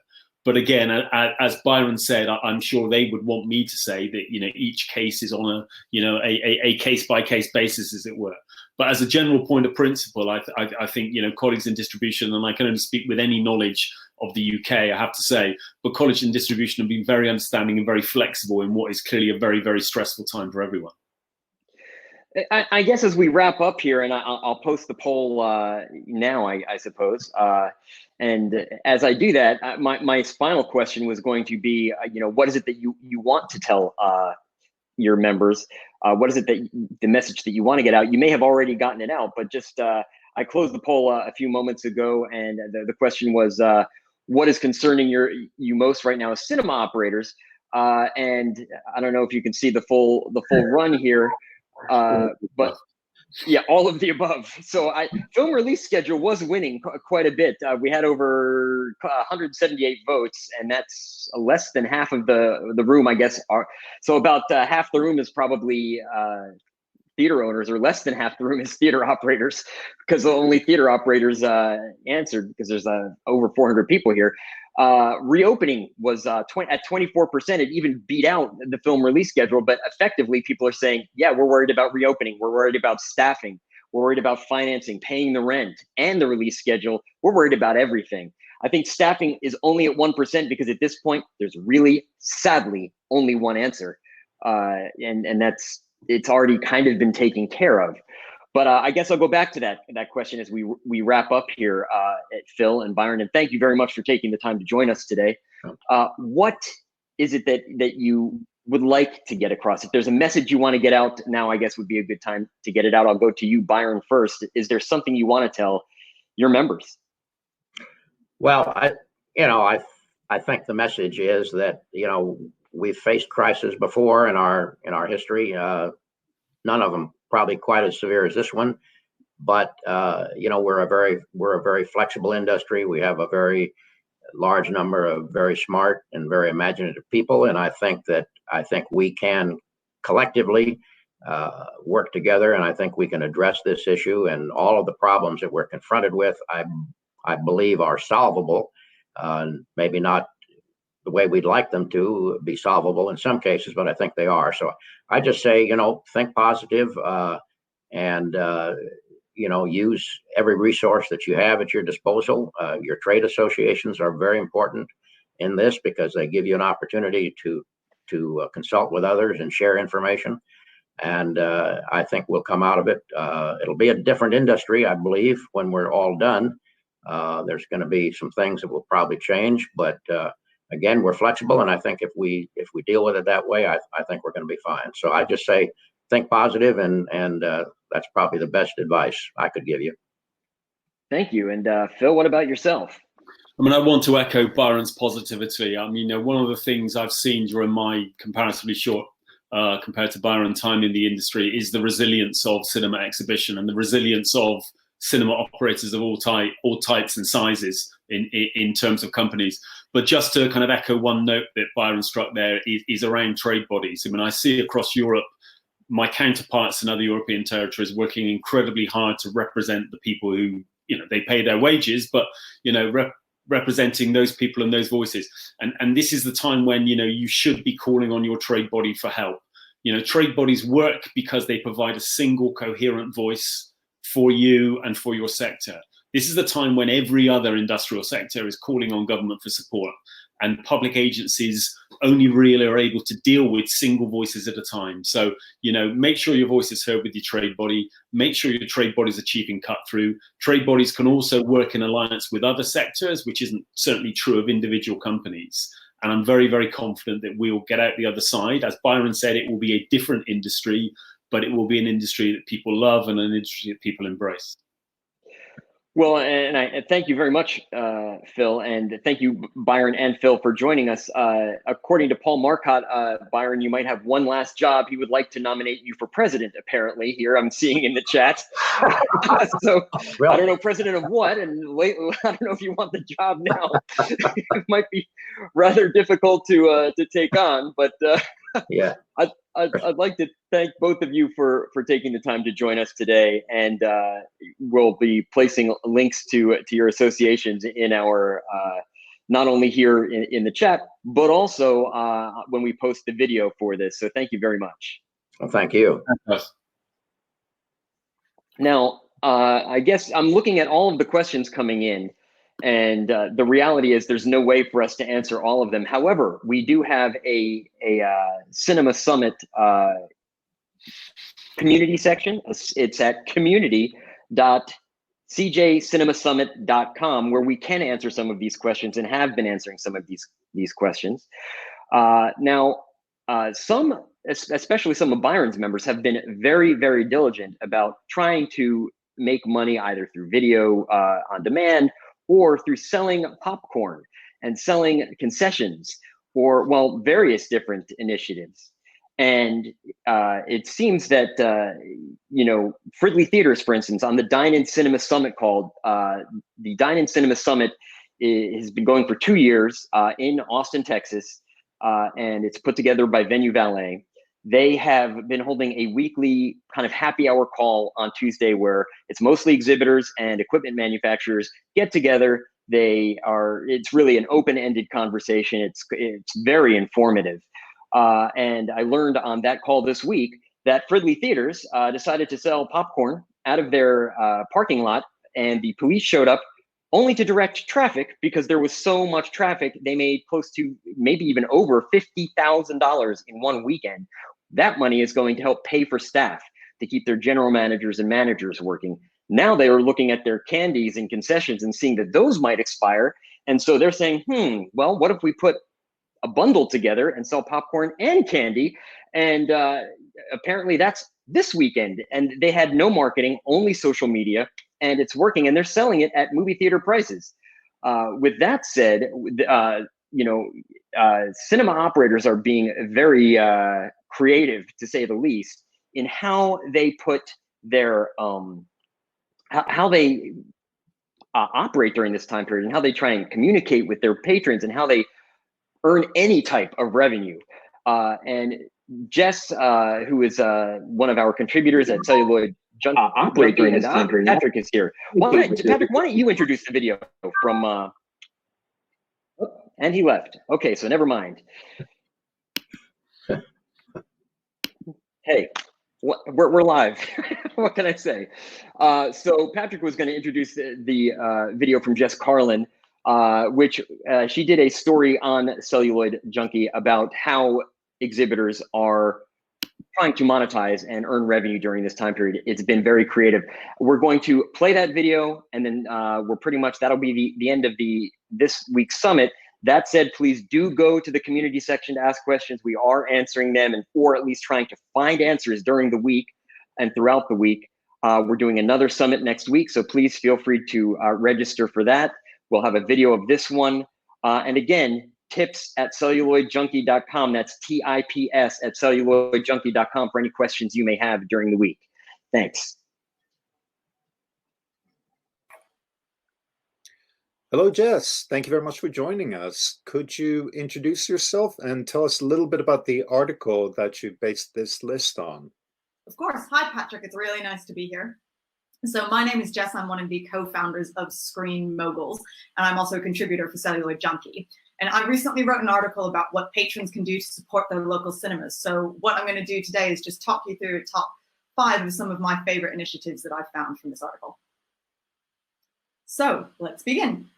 But again, as Byron said, I'm sure they would want me to say that, each case is on a case-by-case basis, as it were. But as a general point of principle, I think, colleagues in distribution, and I can only speak with any knowledge of the UK, I have to say, but colleagues in distribution have been very understanding and very flexible in what is clearly a very, very stressful time for everyone. I guess as we wrap up here, and I'll post the poll now, I suppose. And as I do that, my final question was going to be, what is it that you want to tell your members? What is it that the message that you want to get out? You may have already gotten it out, but just I closed the poll a few moments ago, and the question was, what is concerning you most right now as cinema operators? And I don't know if you can see the full run here, but yeah, all of the above. So film release schedule was winning quite a bit. We had over 178 votes, and that's less than half of the room, I guess. So about half the room is probably theater owners, or less than half the room is theater operators, because only theater operators answered, because there's over 400 people here. Reopening was at 24%. It even beat out the film release schedule, but effectively people are saying, yeah, we're worried about reopening. We're worried about staffing. We're worried about financing, paying the rent, and the release schedule. We're worried about everything. I think staffing is only at 1% because at this point, there's really, sadly, only one answer. And it's already kind of been taken care of. But I guess I'll go back to that question as we wrap up here, at Phil and Byron. And thank you very much for taking the time to join us today. What is it that you would like to get across? If there's a message you want to get out now, I guess would be a good time to get it out. I'll go to you, Byron, first. Is there something you want to tell your members? Well, I think the message is that, we've faced crises before in our history. None of them probably quite as severe as this one, but we're a very flexible industry. We have a very large number of very smart and very imaginative people, and I think we can collectively work together, and I think we can address this issue and all of the problems that we're confronted with. I believe are solvable, maybe not the way we'd like them to be solvable in some cases, but I think they are. So I just say, think positive, and use every resource that you have at your disposal. Your trade associations are very important in this because they give you an opportunity to consult with others and share information. And I think we'll come out of it. It'll be a different industry, I believe, when we're all done. There's going to be some things that will probably change, but again, we're flexible, and I think if we deal with it that way, I think we're going to be fine. So I just say, think positive, and that's probably the best advice I could give you. Thank you. And Phil, what about yourself? I mean, I want to echo Byron's positivity. I mean, one of the things I've seen during my comparatively short, compared to Byron, time in the industry is the resilience of cinema exhibition and the resilience of cinema operators of all types and sizes in terms of companies. But just to kind of echo one note that Byron struck there is around trade bodies. I mean, I see across Europe, my counterparts in other European territories working incredibly hard to represent the people who, they pay their wages, but, representing those people and those voices. And this is the time when, you should be calling on your trade body for help. Trade bodies work because they provide a single coherent voice for you and for your sector. This is the time when every other industrial sector is calling on government for support, and public agencies only really are able to deal with single voices at a time. So, make sure your voice is heard with your trade body, make sure your trade body is achieving cut through. Trade bodies can also work in alliance with other sectors, which isn't certainly true of individual companies. And I'm very, very confident that we'll get out the other side. As Byron said, it will be a different industry, but it will be an industry that people love and an industry that people embrace. Well, and I thank you very much, Phil, and thank you, Byron and Phil, for joining us. According to Paul Marcotte, Byron, you might have one last job. He would like to nominate you for president, apparently, here I'm seeing in the chat. So I don't know, president of what, and I don't know if you want the job now. It might be rather difficult to take on, but yeah. I'd like to thank both of you for taking the time to join us today, and we'll be placing links to your associations in our not only here in the chat, but also when we post the video for this. So thank you very much. Well, thank you. Now, I guess I'm looking at all of the questions coming in, and the reality is there's no way for us to answer all of them. However, we do have a Cinema Summit community section. It's at community.CJCinemaSummit.com, where we can answer some of these questions and have been answering some of these questions. Now, some, especially some of Byron's members, have been very, very diligent about trying to make money either through video on demand or through selling popcorn and selling concessions, or, well, various different initiatives. And it seems that, Fridley Theaters, for instance, on the Dine-In Cinema Summit called, the Dine-In Cinema Summit has been going for 2 years in Austin, Texas, and it's put together by Venue Valet. They have been holding a weekly kind of happy hour call on Tuesday where it's mostly exhibitors and equipment manufacturers get together. It's really an open-ended conversation. It's very informative. And I learned on that call this week that Fridley Theaters decided to sell popcorn out of their parking lot, and the police showed up only to direct traffic because there was so much traffic. They made close to maybe even over $50,000 in one weekend. That money is going to help pay for staff to keep their general managers and managers working. Now they are looking at their candies and concessions and seeing that those might expire. And so they're saying, well, what if we put a bundle together and sell popcorn and candy? And apparently that's this weekend. And they had no marketing, only social media, and it's working, and they're selling it at movie theater prices. With that said, cinema operators are being very creative, to say the least, in how they put their how they operate during this time period, and how they try and communicate with their patrons, and how they earn any type of revenue. And Jess, who is one of our contributors at Celluloid Junkie, operate during this time period. Patrick is here. Patrick, why don't you introduce the video from? And he left. Okay, so never mind. Hey, we're live. What can I say? So Patrick was going to introduce the video from Jess Carlin, which she did a story on Celluloid Junkie about how exhibitors are trying to monetize and earn revenue during this time period. It's been very creative. We're going to play that video, and then that'll be the end of this week's summit. That said, please do go to the community section to ask questions. We are answering them, or at least trying to find answers during the week and throughout the week. We're doing another summit next week, so please feel free to register for that. We'll have a video of this one. And again, tips at celluloidjunkie.com. That's TIPS at celluloidjunkie.com for any questions you may have during the week. Thanks. Hello, Jess. Thank you very much for joining us. Could you introduce yourself and tell us a little bit about the article that you based this list on? Of course. Hi, Patrick. It's really nice to be here. So my name is Jess. I'm one of the co-founders of Screen Moguls, and I'm also a contributor for Celluloid Junkie. And I recently wrote an article about what patrons can do to support their local cinemas. So what I'm going to do today is just talk you through the top 5 of some of my favorite initiatives that I found from this article. So let's begin.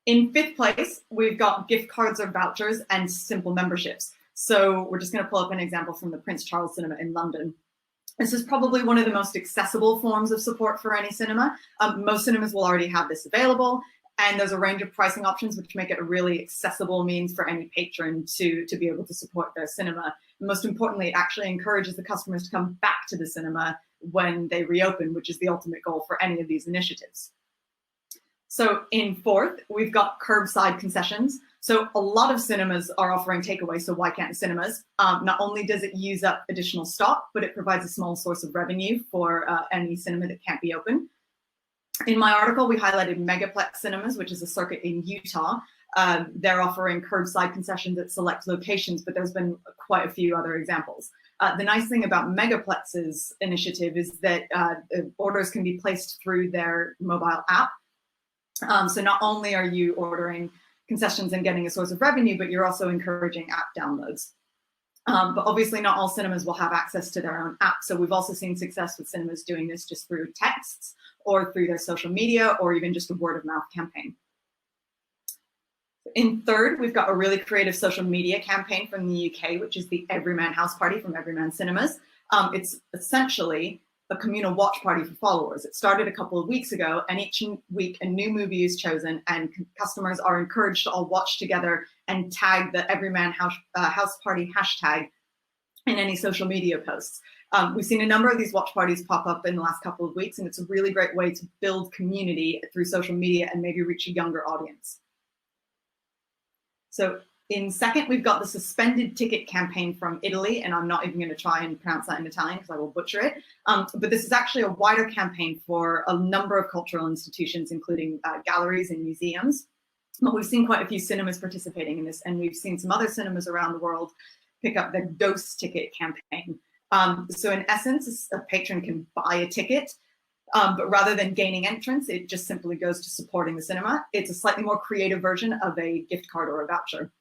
In 5th place, we've got gift cards or vouchers and simple memberships. So we're just going to pull up an example from the Prince Charles Cinema in London. This is probably one of the most accessible forms of support for any cinema. Most cinemas will already have this available, and there's a range of pricing options which make it a really accessible means for any patron to be able to support their cinema. And most importantly, it actually encourages the customers to come back to the cinema when they reopen, which is the ultimate goal for any of these initiatives. So in 4th, we've got curbside concessions. So a lot of cinemas are offering takeaway, so why can't cinemas? Not only does it use up additional stock, but it provides a small source of revenue for any cinema that can't be open. In my article, we highlighted Megaplex Cinemas, which is a circuit in Utah. They're offering curbside concessions at select locations, but there's been quite a few other examples. The nice thing about Megaplex's initiative is that orders can be placed through their mobile app. So not only are you ordering concessions and getting a source of revenue, but you're also encouraging app downloads. But obviously not all cinemas will have access to their own app. So we've also seen success with cinemas doing this just through texts or through their social media or even just a word of mouth campaign. In 3rd, we've got a really creative social media campaign from the UK, which is the Everyman House Party from Everyman Cinemas. It's essentially a communal watch party for followers. It started a couple of weeks ago, and each week a new movie is chosen, and customers are encouraged to all watch together and tag the Everyman House Party hashtag in any social media posts. We've seen a number of these watch parties pop up in the last couple of weeks, and it's a really great way to build community through social media and maybe reach a younger audience. So in 2nd, we've got the suspended ticket campaign from Italy, and I'm not even going to try and pronounce that in Italian because I will butcher it. But this is actually a wider campaign for a number of cultural institutions, including galleries and museums. But we've seen quite a few cinemas participating in this, and we've seen some other cinemas around the world pick up the ghost ticket campaign. So in essence, a patron can buy a ticket, but rather than gaining entrance, it just simply goes to supporting the cinema. It's a slightly more creative version of a gift card or a voucher.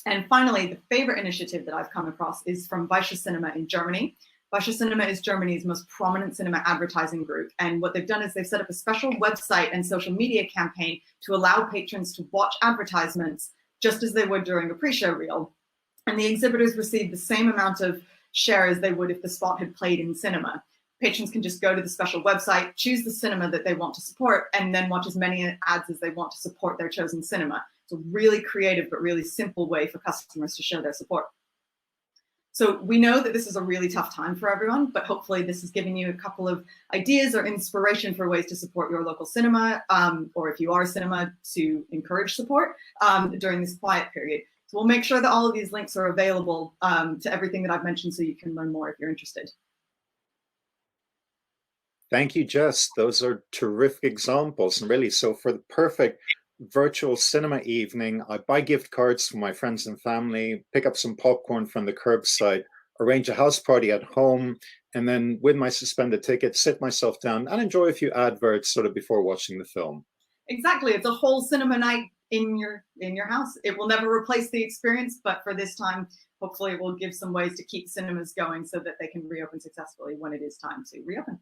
And finally, the favorite initiative that I've come across is from Weische Cinema in Germany. Basha Cinema is Germany's most prominent cinema advertising group. And what they've done is they've set up a special website and social media campaign to allow patrons to watch advertisements just as they would during a pre-show reel. And the exhibitors receive the same amount of share as they would if the spot had played in cinema. Patrons can just go to the special website, choose the cinema that they want to support, and then watch as many ads as they want to support their chosen cinema. It's a really creative but really simple way for customers to show their support. So we know that this is a really tough time for everyone, but hopefully this has given you a couple of ideas or inspiration for ways to support your local cinema, or if you are a cinema, to encourage support during this quiet period. So we'll make sure that all of these links are available to everything that I've mentioned so you can learn more if you're interested. Thank you, Jess. Those are terrific examples. And really, so for the perfect virtual cinema evening, I buy gift cards for my friends and family, pick up some popcorn from the curbside, arrange a house party at home, and then with my suspended ticket, sit myself down and enjoy a few adverts sort of before watching the film. Exactly. It's a whole cinema night in your house. It will never replace the experience, but for this time, hopefully it will give some ways to keep cinemas going so that they can reopen successfully when it is time to reopen.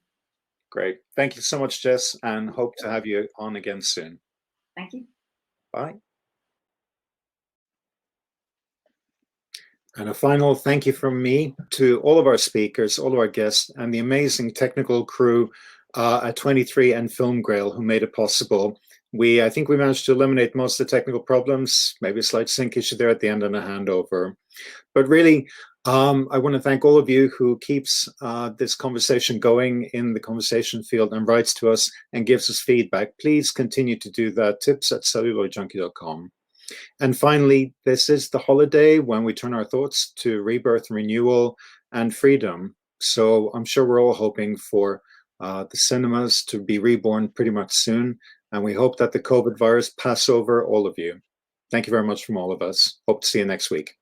Great. Thank you so much, Jess, and hope to have you on again soon. Thank you. Bye. And a final thank you from me to all of our speakers, all of our guests, and the amazing technical crew at 23 and Film Grail who made it possible. I think we managed to eliminate most of the technical problems, maybe a slight sync issue there at the end and a handover. But really, I want to thank all of you who keeps this conversation going in the conversation field and writes to us and gives us feedback. Please continue to do that. tips@celluloidjunkie.com. And finally, this is the holiday when we turn our thoughts to rebirth, renewal, and freedom. So I'm sure we're all hoping for the cinemas to be reborn pretty much soon. And we hope that the COVID virus pass over all of you. Thank you very much from all of us. Hope to see you next week.